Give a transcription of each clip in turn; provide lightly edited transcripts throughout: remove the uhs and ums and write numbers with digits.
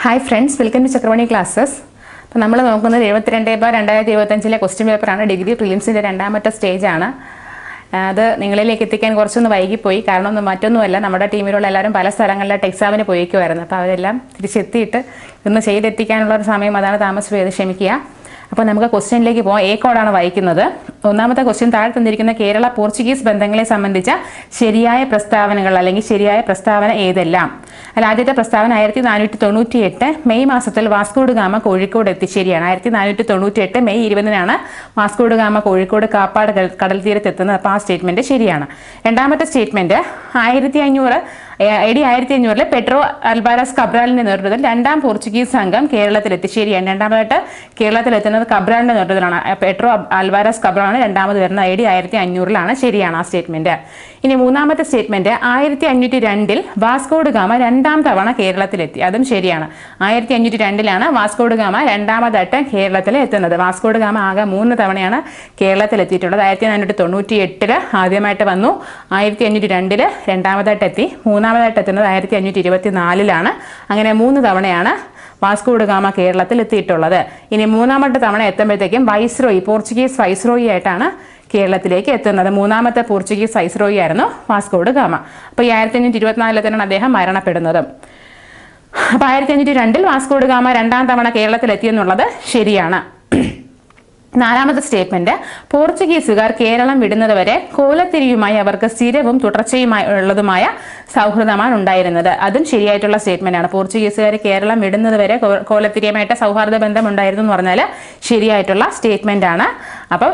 Hi friends, welcome to Chakravani classes. അപ്പോൾ നമ്മൾ നോക്കുന്നത് 72/2025 ക്വസ്റ്റ്യൻ പേപ്പറാണ്. ഡിഗ്രി പ്രിലിംസിൻ്റെ രണ്ടാമത്തെ സ്റ്റേജാണ്. അത് നിങ്ങളിലേക്ക് എത്തിക്കാൻ കുറച്ചൊന്ന് വൈകിപ്പോയി. കാരണം മറ്റൊന്നുമല്ല, നമ്മുടെ ടീമിലുള്ള എല്ലാവരും പല സ്ഥലങ്ങളിലായിട്ട് എക്സാമിന് പോയിക്കുമായിരുന്നു. അപ്പോൾ അവരെല്ലാം തിരിച്ചെത്തിയിട്ട് ഇന്ന് ചെയ്തെത്തിക്കാനുള്ള ഒരു സമയം, അതാണ് താമസം ചെയ്ത് ക്ഷമിക്കുക. അപ്പോൾ നമുക്ക് ക്വസ്റ്റ്യനിലേക്ക് പോകാം. എ കോഡാണ് വായിക്കുന്നത്. ഒന്നാമത്തെ ക്വസ്റ്റ്യൻ താഴെ തന്നിരിക്കുന്ന കേരള പോർച്ചുഗീസ് ബന്ധങ്ങളെ സംബന്ധിച്ച ശരിയായ പ്രസ്താവനകൾ അല്ലെങ്കിൽ ശരിയായ പ്രസ്താവന ഏതെല്ലാം? അല്ല, ആദ്യത്തെ പ്രസ്താവന 1498 മെയ് മാസത്തിൽ വാസ്കോഡ് ഗാമ കോഴിക്കോട് എത്തി. ശരിയാണ്. 1498 മെയ് 20-നാണ് വാസ്കോഡ് ഗാമ കോഴിക്കോട് കാപ്പാട് കടൽ തീരത്തെത്തുന്നത്. അപ്പോൾ ആ സ്റ്റേറ്റ്മെന്റ് ശരിയാണ്. രണ്ടാമത്തെ സ്റ്റേറ്റ്മെന്റ് 1500 പെട്രോ അൽവാരസ് കബ്രാലിന്റെ നേതൃത്വത്തിൽ രണ്ടാം പോർച്ചുഗീസ് സംഘം കേരളത്തിലെത്തി. ശരിയാണ്. രണ്ടാമതായിട്ട് കേരളത്തിലെത്തുന്നത് കബ്രാലിന്റെ നേതൃത്വത്തിലാണ്. പെട്രോ അൽവാരസ് കബ്രാലാണ് രണ്ടാമത് വരുന്നത്. 1500 ശരിയാണ് ആ സ്റ്റേറ്റ്മെന്റ്. ഇനി മൂന്നാമത്തെ സ്റ്റേറ്റ്മെന്റ് 1502 വാസ്കോഡ് ഗാമ രണ്ടാം തവണ കേരളത്തിലെത്തി. അതും ശരിയാണ്. 1502 വാസ്കോഡ് ഗാമ രണ്ടാമതായിട്ട് കേരളത്തിൽ എത്തുന്നത്. വാസ്കോഡ് ഗാമ ആകെ 3 തവണയാണ് കേരളത്തിലെത്തിയിട്ടുള്ളത്. 1498 ആദ്യമായിട്ട് വന്നു, 1502 രണ്ടാമതായിട്ട് എത്തി, മൂന്നാമതായിട്ട് എത്തുന്നത് 1524. അങ്ങനെ 3 തവണയാണ് വാസ്കോഡ് ഗാമ കേരളത്തിൽ എത്തിയിട്ടുള്ളത്. ഇനി മൂന്നാമത്തെ തവണ എത്തുമ്പോഴത്തേക്കും വൈസ്രോയി, പോർച്ചുഗീസ് വൈസ്രോയി ആയിട്ടാണ് കേരളത്തിലേക്ക് എത്തുന്നത്. മൂന്നാമത്തെ പോർച്ചുഗീസ് വൈസ്രോയി ആയിരുന്നു വാസ്കോഡ് ഗാമ. അപ്പോൾ 1524 അദ്ദേഹം മരണപ്പെടുന്നത്. അപ്പോൾ 1502 വാസ്കോഡ് ഗാമ രണ്ടാം തവണ കേരളത്തിലെത്തിയെന്നുള്ളത് ശരിയാണ്. നാലാമത്തെ സ്റ്റേറ്റ്മെന്റ് പോർച്ചുഗീസുകാർ കേരളം വിടുന്നത് വരെ കോലത്തിരിയുമായി അവർക്ക് സ്ഥിരവും തുടർച്ചയുമായുള്ളതുമായ സൗഹൃദമാണ് ഉണ്ടായിരുന്നത്. അതും ശരിയായിട്ടുള്ള സ്റ്റേറ്റ്മെന്റ് ആണ്. പോർച്ചുഗീസുകാർ കേരളം വിടുന്നത് വരെ കോലത്തിരിയുമായിട്ട് സൗഹാർദ്ദ ബന്ധം ഉണ്ടായിരുന്നു എന്ന് പറഞ്ഞാൽ ശരിയായിട്ടുള്ള സ്റ്റേറ്റ്മെന്റ് ആണ്. അപ്പം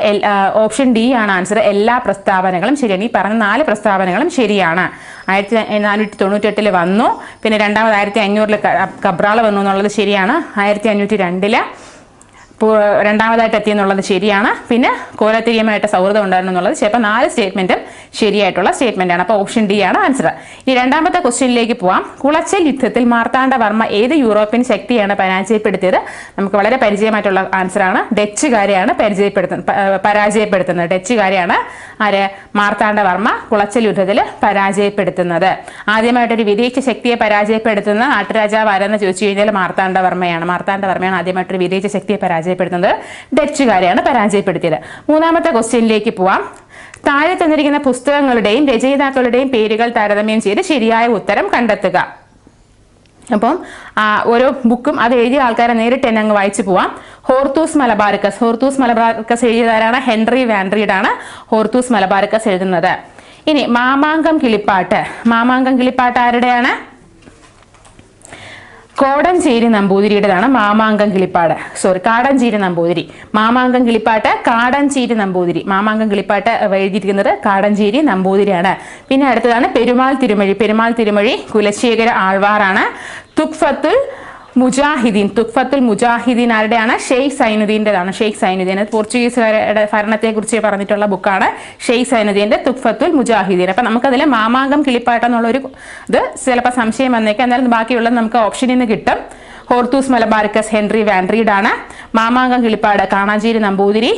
ഓപ്ഷൻ ഡി ആണ് ആൻസർ. എല്ലാ പ്രസ്താവനകളും ശരിയാണ്. ഈ പറഞ്ഞ 4 പ്രസ്താവനകളും ശരിയാണ്. 1498 വന്നു, പിന്നെ രണ്ടാമത് 1500 കബ്രാള് വന്നു എന്നുള്ളത് ശരിയാണ്. 1502 രണ്ടാമതായിട്ട് എത്തിയെന്നുള്ളത് ശരിയാണ്. പിന്നെ കോലത്തിരിയുമായിട്ട് സൗഹൃദം ഉണ്ടായിരുന്നു എന്നുള്ളത് ചിലപ്പോൾ 4 സ്റ്റേറ്റ്മെന്റും ശരിയായിട്ടുള്ള സ്റ്റേറ്റ്മെന്റ് ആണ്. അപ്പോൾ ഓപ്ഷൻ ഡി ആണ് ആൻസർ. ഇനി രണ്ടാമത്തെ ക്വസ്റ്റ്യനിലേക്ക് പോവാം. കുളച്ചൽ യുദ്ധത്തിൽ മാർത്താണ്ഡവർമ്മ ഏത് യൂറോപ്യൻ ശക്തിയാണ് പരാജയപ്പെടുത്തിയത്? നമുക്ക് വളരെ പരിചയമായിട്ടുള്ള ആൻസറാണ്. ഡച്ചുകാരെയാണ് പരാജയപ്പെടുത്തുന്നത്. ഡച്ചുകാരെയാണ് മാർത്താണ്ഡവർമ്മ കുളച്ചൽ യുദ്ധത്തിൽ പരാജയപ്പെടുത്തുന്നത്. ആദ്യമായിട്ടൊരു വിദേശ ശക്തിയെ പരാജയപ്പെടുത്തുന്ന നാട്ടുരാജാവ് ആരെന്ന് ചോദിച്ചു കഴിഞ്ഞാൽ മാർത്താണ്ഡവർമ്മയാണ്. മാർത്താണ്ഡവർമ്മയാണ് ആദ്യമായിട്ടൊരു വിദേശ ശക്തിയെ പരാജയപ്പെടുത്തുന്നത്. ഡച്ചുകാരെയാണ് പരാജയപ്പെടുത്തിയത്. മൂന്നാമത്തെ ക്വസ്റ്റ്യനിലേക്ക് പോവാം. താഴെ തന്നിരിക്കുന്ന പുസ്തകങ്ങളുടെയും രചയിതാക്കളുടെയും പേരുകൾ താരതമ്യം ചെയ്ത് ശരിയായ ഉത്തരം കണ്ടെത്തുക. അപ്പം ഓരോ ബുക്കും അത് എഴുതിയ ആൾക്കാരെ നേരിട്ട് തന്നെ അങ്ങ് വായിച്ചു പോവാം. ഹോർത്തൂസ് മലബാർക്കസ് എഴുതിയതാരാണ്? ഹെൻറി വാൻ റീഡ് ആണ് ഹോർത്തൂസ് മലബാർക്കസ് എഴുതുന്നത്. ഇനി മാമാങ്കം കിളിപ്പാട്ട് ആരുടെയാണ്? കോടഞ്ചേരി നമ്പൂതിരിയുടേതാണ് മാമാങ്കം കിളിപ്പാട്. കാടഞ്ചേരി നമ്പൂതിരി. മാമാങ്കം കിളിപ്പാട്ട് കാടഞ്ചേരി നമ്പൂതിരി. മാമാങ്കം കിളിപ്പാട്ട് എഴുതിയിരിക്കുന്നത് കാടഞ്ചേരി നമ്പൂതിരിയാണ്. പിന്നെ അടുത്തതാണ് പെരുമാൾ തിരുമൊഴി കുലശേഖര ആൾവാറാണ്. തുക്ഫത്തുൽ മുജാഹിദീൻ ആരുടെയാണ്? ഷെയ്ഖ് സൈനുദ്ദീൻ്റെതാണ്. ഷെയ്ഖ് സൈനുദ്ദീൻ പോർച്ചുഗീസുകാരുടെ ഭരണത്തെ കുറിച്ച് പറഞ്ഞിട്ടുള്ള ബുക്കാണ് ഷെയ്ഖ് സൈനുദ്ദീന്റെ തുക്ഫത്തുൽ മുജാഹിദീൻ. അപ്പൊ നമുക്കതിൽ മാമാങ്കം കിളിപ്പാട്ട് എന്നുള്ളൊരു ഇത് ചിലപ്പോൾ സംശയം വന്നേക്കാം. എന്നാലും ബാക്കിയുള്ളത് നമുക്ക് ഓപ്ഷനിൽ നിന്ന് കിട്ടും. ഹോർത്തൂസ് മലബാർക്കസ് ഹെൻറി വാൻ റീഡ് ആണ്. മാമാങ്കം കിളിപ്പാട് കാണാഞ്ചേരി നമ്പൂതിരി.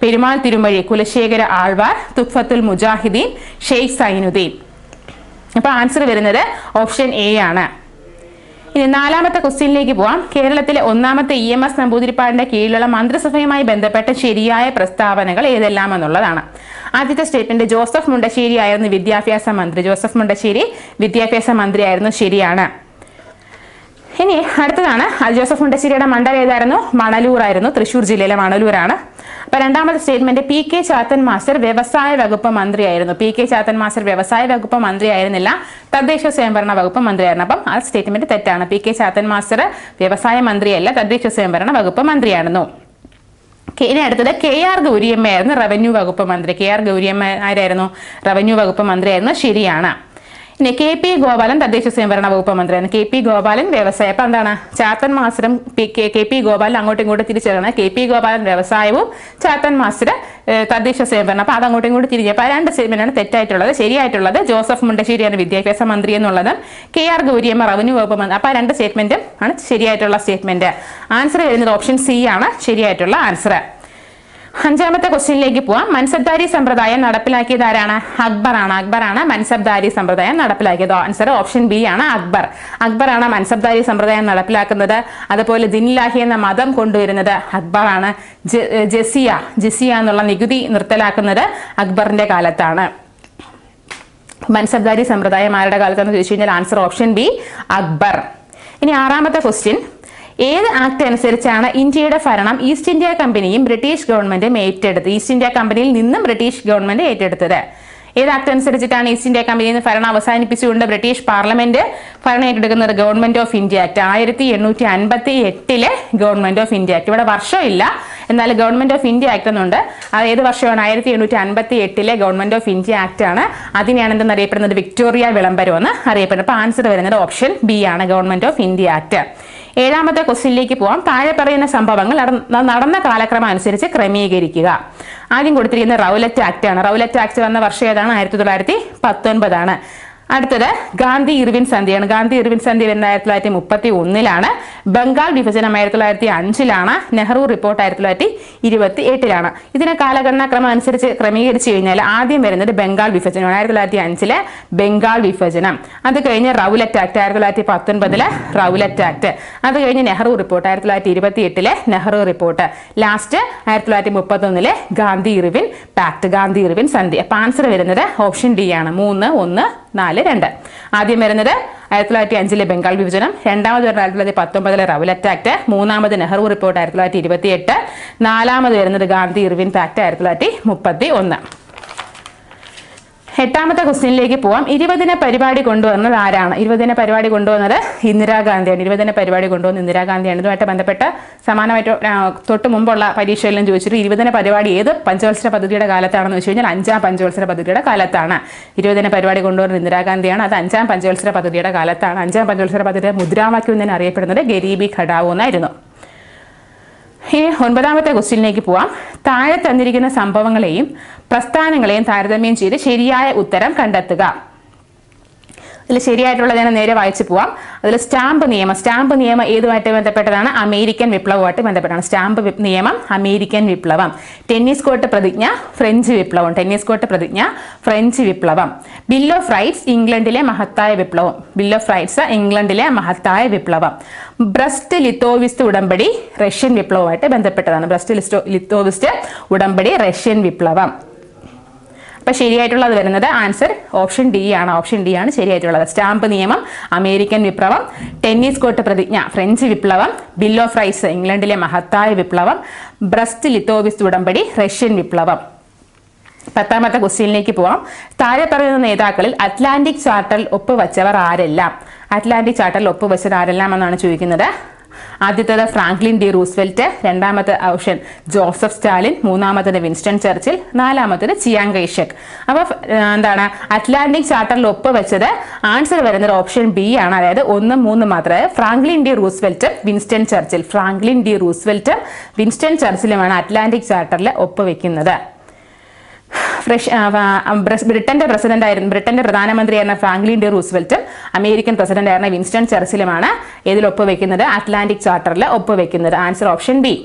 പെരുമാൾ തിരുമൊഴി കുലശേഖര ആൾവാർ. തുക്ഫത്തുൽ മുജാഹിദീൻ ഷെയ്ഖ് സൈനുദ്ദീൻ. അപ്പൊ ആൻസർ വരുന്നത് ഓപ്ഷൻ എ ആണ്. ഇനി നാലാമത്തെ ക്വസ്റ്റ്യനിലേക്ക് പോവാം. കേരളത്തിലെ ഒന്നാമത്തെ EMS നമ്പൂതിരിപ്പാടിന്റെ കീഴിലുള്ള മന്ത്രിസഭയുമായി ബന്ധപ്പെട്ട ശരിയായ പ്രസ്താവനകൾ ഏതെല്ലാം എന്നുള്ളതാണ്. ആദ്യത്തെ സ്റ്റേറ്റ്മെന്റ് ജോസഫ് മുണ്ടശ്ശേരി ആയിരുന്നു വിദ്യാഭ്യാസ മന്ത്രി ആയിരുന്നു. ശരിയാണ്. ഇനി അടുത്തതാണ് ജോസഫ് മുണ്ടശ്ശേരിയുടെ മണ്ഡലം ഏതായിരുന്നു? മണലൂർ തൃശ്ശൂർ ജില്ലയിലെ മണലൂരാണ്. അപ്പൊ രണ്ടാമത്തെ സ്റ്റേറ്റ്മെന്റ് P.K. ചാത്തൻ മാസ്റ്റർ വ്യവസായ വകുപ്പ് മന്ത്രിയായിരുന്നു. P.K. ചാത്തൻ മാസ്റ്റർ വ്യവസായ വകുപ്പ് മന്ത്രി ആയിരുന്നില്ല, തദ്ദേശ സ്വയംഭരണ വകുപ്പ് മന്ത്രിയായിരുന്നു. അപ്പം ആ സ്റ്റേറ്റ്മെന്റ് തെറ്റാണ്. P.K. ചാത്തൻ മാസ്റ്റർ വ്യവസായ മന്ത്രിയല്ല, തദ്ദേശ സ്വയംഭരണ വകുപ്പ് മന്ത്രിയായിരുന്നു. ഇനി അടുത്തത് K.R. ഗൗരിയമ്മയായിരുന്നു റവന്യൂ വകുപ്പ് മന്ത്രി. K.R. ഗൗരിയമ്മ ആരായിരുന്നു? റവന്യൂ വകുപ്പ് മന്ത്രിയായിരുന്നു. ശരിയാണ്. ഇനി K.P. ഗോപാലൻ തദ്ദേശ സ്വയംഭരണ വകുപ്പ് മന്ത്രിയാണ്. K.P. ഗോപാലൻ വ്യവസായം. അപ്പൊ എന്താണ് ചാത്തൻ മാസ്റ്ററും K.P. ഗോപാലൻ അങ്ങോട്ടും ഇങ്ങോട്ടും തിരിച്ചറിയണം. K.P. ഗോപാലൻ വ്യവസായവും ചാത്തൻ മാസ്റ്റർ തദ്ദേശ സ്വയംഭരണം. അപ്പൊ അത് അങ്ങോട്ടും ഇങ്ങോട്ടും തിരിഞ്ഞു. അപ്പൊ 2 സ്റ്റേറ്റ്മെന്റാണ് തെറ്റായിട്ടുള്ളത്. ശരിയായിട്ടുള്ളത് ജോസഫ് മുണ്ടശ്ശേരിയാണ് വിദ്യാഭ്യാസ മന്ത്രി എന്നുള്ളതും K.R. ഗൗരിയമ്മ റവന്യൂ വകുപ്പ് മന്ത്രി. അപ്പൊ 2 സ്റ്റേറ്റ്മെന്റും ആണ് ശരിയായിട്ടുള്ള സ്റ്റേറ്റ്മെന്റ്. ആൻസർ വരുന്നത് ഓപ്ഷൻ സി ആണ് ശരിയായിട്ടുള്ള ആൻസർ. അഞ്ചാമത്തെ ക്വസ്റ്റ്യനിലേക്ക് പോവാം. മൻസബ്ദാരി സമ്പ്രദായം നടപ്പിലാക്കിയത് ആരാണ്? അക്ബറാണ് മൻസബ്ദാരി സമ്പ്രദായം നടപ്പിലാക്കിയത്. ആൻസർ ഓപ്ഷൻ ബി ആണ് അക്ബറാണ് മൻസബ്ദാരി സമ്പ്രദായം നടപ്പിലാക്കുന്നത്. അതുപോലെ ദിൻലാഹി എന്ന മതം കൊണ്ടുവരുന്നത് അക്ബറാണ്. ജിസിയ എന്നുള്ള നികുതി നിർത്തലാക്കുന്നത് അക്ബറിന്റെ കാലത്താണ്. മൻസബ്ദാരി സമ്പ്രദായം ആരുടെ കാലത്താണെന്ന് ചോദിച്ചു കഴിഞ്ഞാൽ ആൻസർ ഓപ്ഷൻ ബി അക്ബർ. ഇനി ആറാമത്തെ ക്വസ്റ്റ്യൻ, ഏത് ആക്ട് അനുസരിച്ചാണ് ഇന്ത്യയുടെ ഭരണം ഈസ്റ്റ് ഇന്ത്യ കമ്പനിയും ബ്രിട്ടീഷ് ഗവൺമെന്റും ഏറ്റെടുത്തത്? ഈസ്റ്റ് ഇന്ത്യ കമ്പനിയിൽ നിന്നും ബ്രിട്ടീഷ് ഗവൺമെന്റ് ഏറ്റെടുത്തത് ഏത് ആക്ട് അനുസരിച്ചിട്ടാണ് ഈസ്റ്റ് ഇന്ത്യ കമ്പനിയിൽ നിന്ന് ഭരണം അവസാനിപ്പിച്ചുകൊണ്ട് ബ്രിട്ടീഷ് പാർലമെന്റ് ഭരണം ഏറ്റെടുക്കുന്നത്? Government of India act 1858 government of India act. ഇവിടെ വർഷമില്ല, എന്നാൽ ഗവൺമെന്റ് ഓഫ് ഇന്ത്യ ആക്ട് എന്നുണ്ട്. അത് ഏത് വർഷമാണ്? 1858 ഗവൺമെന്റ് ഓഫ് ഇന്ത്യ ആക്ട് ആണ്. അതിനെയാണ് എന്തെന്ന് അറിയപ്പെടുന്നത്? വിക്ടോറിയ വിളംബരം എന്ന് അറിയപ്പെടുന്നത്. അപ്പൊ ആൻസർ വരുന്നത് ഓപ്ഷൻ ബി ആണ്, ഗവൺമെന്റ് ഓഫ് ഇന്ത്യ ആക്ട്. ഏഴാമത്തെ ക്വസ്റ്റ്യനിലേക്ക് പോവാം. താഴെ പറയുന്ന സംഭവങ്ങൾ നടന്ന കാലക്രമം അനുസരിച്ച് ക്രമീകരിക്കുക. ആദ്യം കൊടുത്തിരിക്കുന്ന റൗലറ്റ് ആക്ട് ആണ്. റൗലറ്റ് ആക്ട് വന്ന വർഷം ഏതാണ്? 1919 ആണ്. അടുത്തത് ഗാന്ധി ഇർവിൻ സന്ധിയാണ്. ഗാന്ധി ഇർവിൻ സന്ധി വരുന്ന 1931 ബംഗാൾ വിഭജനം 1905 നെഹ്റു റിപ്പോർട്ട് 1928 ഇതിനെ കാലഗണനാക്രമം അനുസരിച്ച് ക്രമീകരിച്ചു കഴിഞ്ഞാൽ ആദ്യം വരുന്നത് ബംഗാൾ വിഭജനം 1905 ബംഗാൾ വിഭജനം. അത് കഴിഞ്ഞ് റൗലറ്റ് ആക്ട് 1919 റൗലറ്റ് ആക്ട്. അത് കഴിഞ്ഞ് Nehru report 1928 Nehru report. Last 1931 Gandhi Irwin pact, Gandhi Irwin സന്ധി. അപ്പൊ ആൻസർ വരുന്നത് ഓപ്ഷൻ ഡി ആണ്, 3, 1, 4, 2. ആദ്യം വരുന്നത് 1905 ബംഗാൾ വിഭജനം, രണ്ടാമത് വരുന്നത് 1919 റൗലറ്റ് ആക്ട്, മൂന്നാമത് നെഹ്റു റിപ്പോർട്ട് 1928, നാലാമത് വരുന്നത് ഗാന്ധി ഇർവിൻ പാക്ട് 1931. എട്ടാമത്തെ ക്വസ്റ്റ്യനിലേക്ക് പോവാം. 20 പരിപാടി കൊണ്ടുവന്നത് ആരാണ്? 20 പരിപാടി കൊണ്ടുവന്നത് ഇന്ദിരാഗാന്ധിയാണ്. 20 പരിപാടി കൊണ്ടുവന്നത് ഇന്ദിരാഗാന്ധിയാണ്. ഇതുമായിട്ട് ബന്ധപ്പെട്ട് സമാനമായിട്ട് തൊട്ട് മുമ്പുള്ള പരീക്ഷയിലും ചോദിച്ചിട്ട് 20 പരിപാടി ഏത് പഞ്ചവത്സര പദ്ധതിയുടെ കാലത്താണെന്ന് വെച്ച് കഴിഞ്ഞാൽ 5ാം പഞ്ചവത്സര പദ്ധതിയുടെ കാലത്താണ്. 20 പരിപാടി കൊണ്ടുവന്നത് ഇന്ദിരാഗാന്ധിയാണ്. അത് 5ാം പഞ്ചവത്സര പദ്ധതിയുടെ കാലത്താണ്. 5ാം പഞ്ചവത്സര പദ്ധതിയുടെ മുദ്രാവാക്യം എന്ന് അറിയപ്പെടുന്നത് ഗരീബി ഘടാവോ എന്നായിരുന്നു. ഇനി 9ാമത്തെ ക്വസ്റ്റ്യനിലേക്ക് പോവാം. താഴെ തന്നിരിക്കുന്ന സംഭവങ്ങളെയും പ്രസ്ഥാനങ്ങളെയും താരതമ്യം ചെയ്ത് ശരിയായ ഉത്തരം കണ്ടെത്തുക. അതിൽ ശരിയായിട്ടുള്ളത് ഞാൻ നേരെ വായിച്ചു പോവാം. അതിൽ സ്റ്റാമ്പ് നിയമം ഏതുമായിട്ട് ബന്ധപ്പെട്ടതാണ്? അമേരിക്കൻ വിപ്ലവമായിട്ട് ബന്ധപ്പെട്ടാണ്. സ്റ്റാമ്പ് നിയമം അമേരിക്കൻ വിപ്ലവം. ടെന്നീസ് കോർട്ട് പ്രതിജ്ഞ ഫ്രഞ്ച് വിപ്ലവം. ടെന്നീസ് കോർട്ട് പ്രതിജ്ഞ ഫ്രഞ്ച് വിപ്ലവം. ബിൽ ഓഫ് റൈറ്റ്സ് ഇംഗ്ലണ്ടിലെ മഹത്തായ വിപ്ലവം. ബിൽ ഓഫ് റൈറ്റ്സ് ഇംഗ്ലണ്ടിലെ മഹത്തായ വിപ്ലവം. ബ്രസ്റ്റ് ലിത്തോവിസ്റ്റ് ഉടമ്പടി റഷ്യൻ വിപ്ലവമായിട്ട് ബന്ധപ്പെട്ടതാണ്. ബ്രസ്റ്റ് ലിത്തോവിസ്റ്റ് ഉടമ്പടി റഷ്യൻ വിപ്ലവം. അപ്പൊ ശരിയായിട്ടുള്ളത് വരുന്നത് ആൻസർ ഓപ്ഷൻ ഡി ആണ്. ഓപ്ഷൻ ഡി ആണ് ശരിയായിട്ടുള്ളത്. സ്റ്റാമ്പ് നിയമം അമേരിക്കൻ വിപ്ലവം, ടെന്നീസ് കോർട്ട് പ്രതിജ്ഞ ഫ്രഞ്ച് വിപ്ലവം, ബിൽ ഓഫ് റൈറ്റ്സ് ഇംഗ്ലണ്ടിലെ മഹത്തായ വിപ്ലവം, ബ്രസ്റ്റ് ലിത്തോവിസ്റ്റ് ഉടമ്പടി റഷ്യൻ വിപ്ലവം. 10ാമത്തെ ക്വസ്റ്റ്യനിലേക്ക് പോവാം. താഴെ പറയുന്ന നേതാക്കളിൽ അറ്റ്ലാന്റിക് ചാർട്ടറിൽ ഒപ്പുവെച്ചവർ ആരെല്ലാം? അറ്റ്ലാന്റിക് ചാർട്ടറിൽ ഒപ്പുവെച്ചത് ആരെല്ലാം എന്നാണ് ചോദിക്കുന്നത്. ആദ്യത്തേത് ഫ്രാങ്ക്ലിൻ ഡി റൂസ്വെൽറ്റ്, രണ്ടാമത്തെ ഓപ്ഷൻ ജോസഫ് സ്റ്റാലിൻ, മൂന്നാമത്തേത് വിൻസ്റ്റൺ ചർച്ചിൽ, നാലാമത്തേത് ചിയാങ് കൈഷക്. അപ്പൊ എന്താണ് അറ്റ്ലാന്റിക് ചാർട്ടറിൽ ഒപ്പുവെച്ചത്? ആൻസർ വരുന്നത് ഓപ്ഷൻ ബി ആണ്. അതായത് 1, 3 മാത്രമേ. ഫ്രാങ്ക്ലിൻ ഡി റൂസ്വെൽറ്റും വിൻസ്റ്റൺ ചർച്ചിൽ, ഫ്രാങ്ക്ലിൻ ഡി റൂസ്വെൽറ്റും വിൻസ്റ്റൺ ചർച്ചിലുമാണ് അറ്റ്ലാന്റിക് ചാർട്ടറിൽ ഒപ്പുവെക്കുന്നത്. ബ്രിട്ടന്റെ പ്രധാനമന്ത്രിയായിരുന്ന ഫ്രാങ്ക്ലിൻ ഡി റൂസ്വെൽറ്റും അമേരിക്കൻ പ്രസിഡന്റ് ആയിരുന്ന വിൻസ്റ്റൺ ചർച്ചിലുമാണ് ഇതിൽ ഒപ്പുവെക്കുന്നത്, അറ്റ്ലാന്റിക് ചാർട്ടറിൽ ഒപ്പുവെക്കുന്നത്. Answer option B.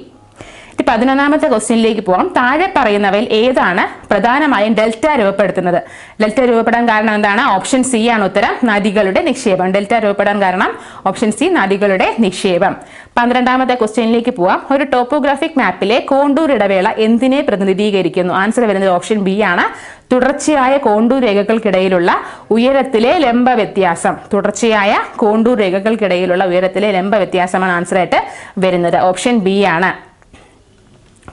11ാമത്തെ ക്വസ്റ്റ്യനിലേക്ക് പോവാം. താഴെ പറയുന്നവയിൽ ഏതാണ് പ്രധാനമായും ഡെൽറ്റ രൂപപ്പെടുത്തുന്നത്? ഡെൽറ്റ രൂപപ്പെടാൻ കാരണം എന്താണ്? ഓപ്ഷൻ സി ആണ് ഉത്തരം, നദികളുടെ നിക്ഷേപം. ഡെൽറ്റ രൂപപ്പെടാൻ കാരണം ഓപ്ഷൻ സി, നദികളുടെ നിക്ഷേപം. 12ാമത്തെ ക്വസ്റ്റ്യനിലേക്ക് പോവാം. ഒരു ടോപ്പോഗ്രാഫിക് മാപ്പിലെ കോണ്ടൂർ ഇടവേള എന്തിനെ പ്രതിനിധീകരിക്കുന്നു? ആൻസർ വരുന്നത് ഓപ്ഷൻ ബി ആണ്, തുടർച്ചയായ കോണ്ടൂർ രേഖകൾക്കിടയിലുള്ള ഉയരത്തിലെ ലംബ വ്യത്യാസം. തുടർച്ചയായ കോണ്ടൂർ രേഖകൾക്കിടയിലുള്ള ഉയരത്തിലെ ലംബ വ്യത്യാസമാണ് ആൻസർ ആയിട്ട് വരുന്നത്. ഓപ്ഷൻ ബി ആണ്.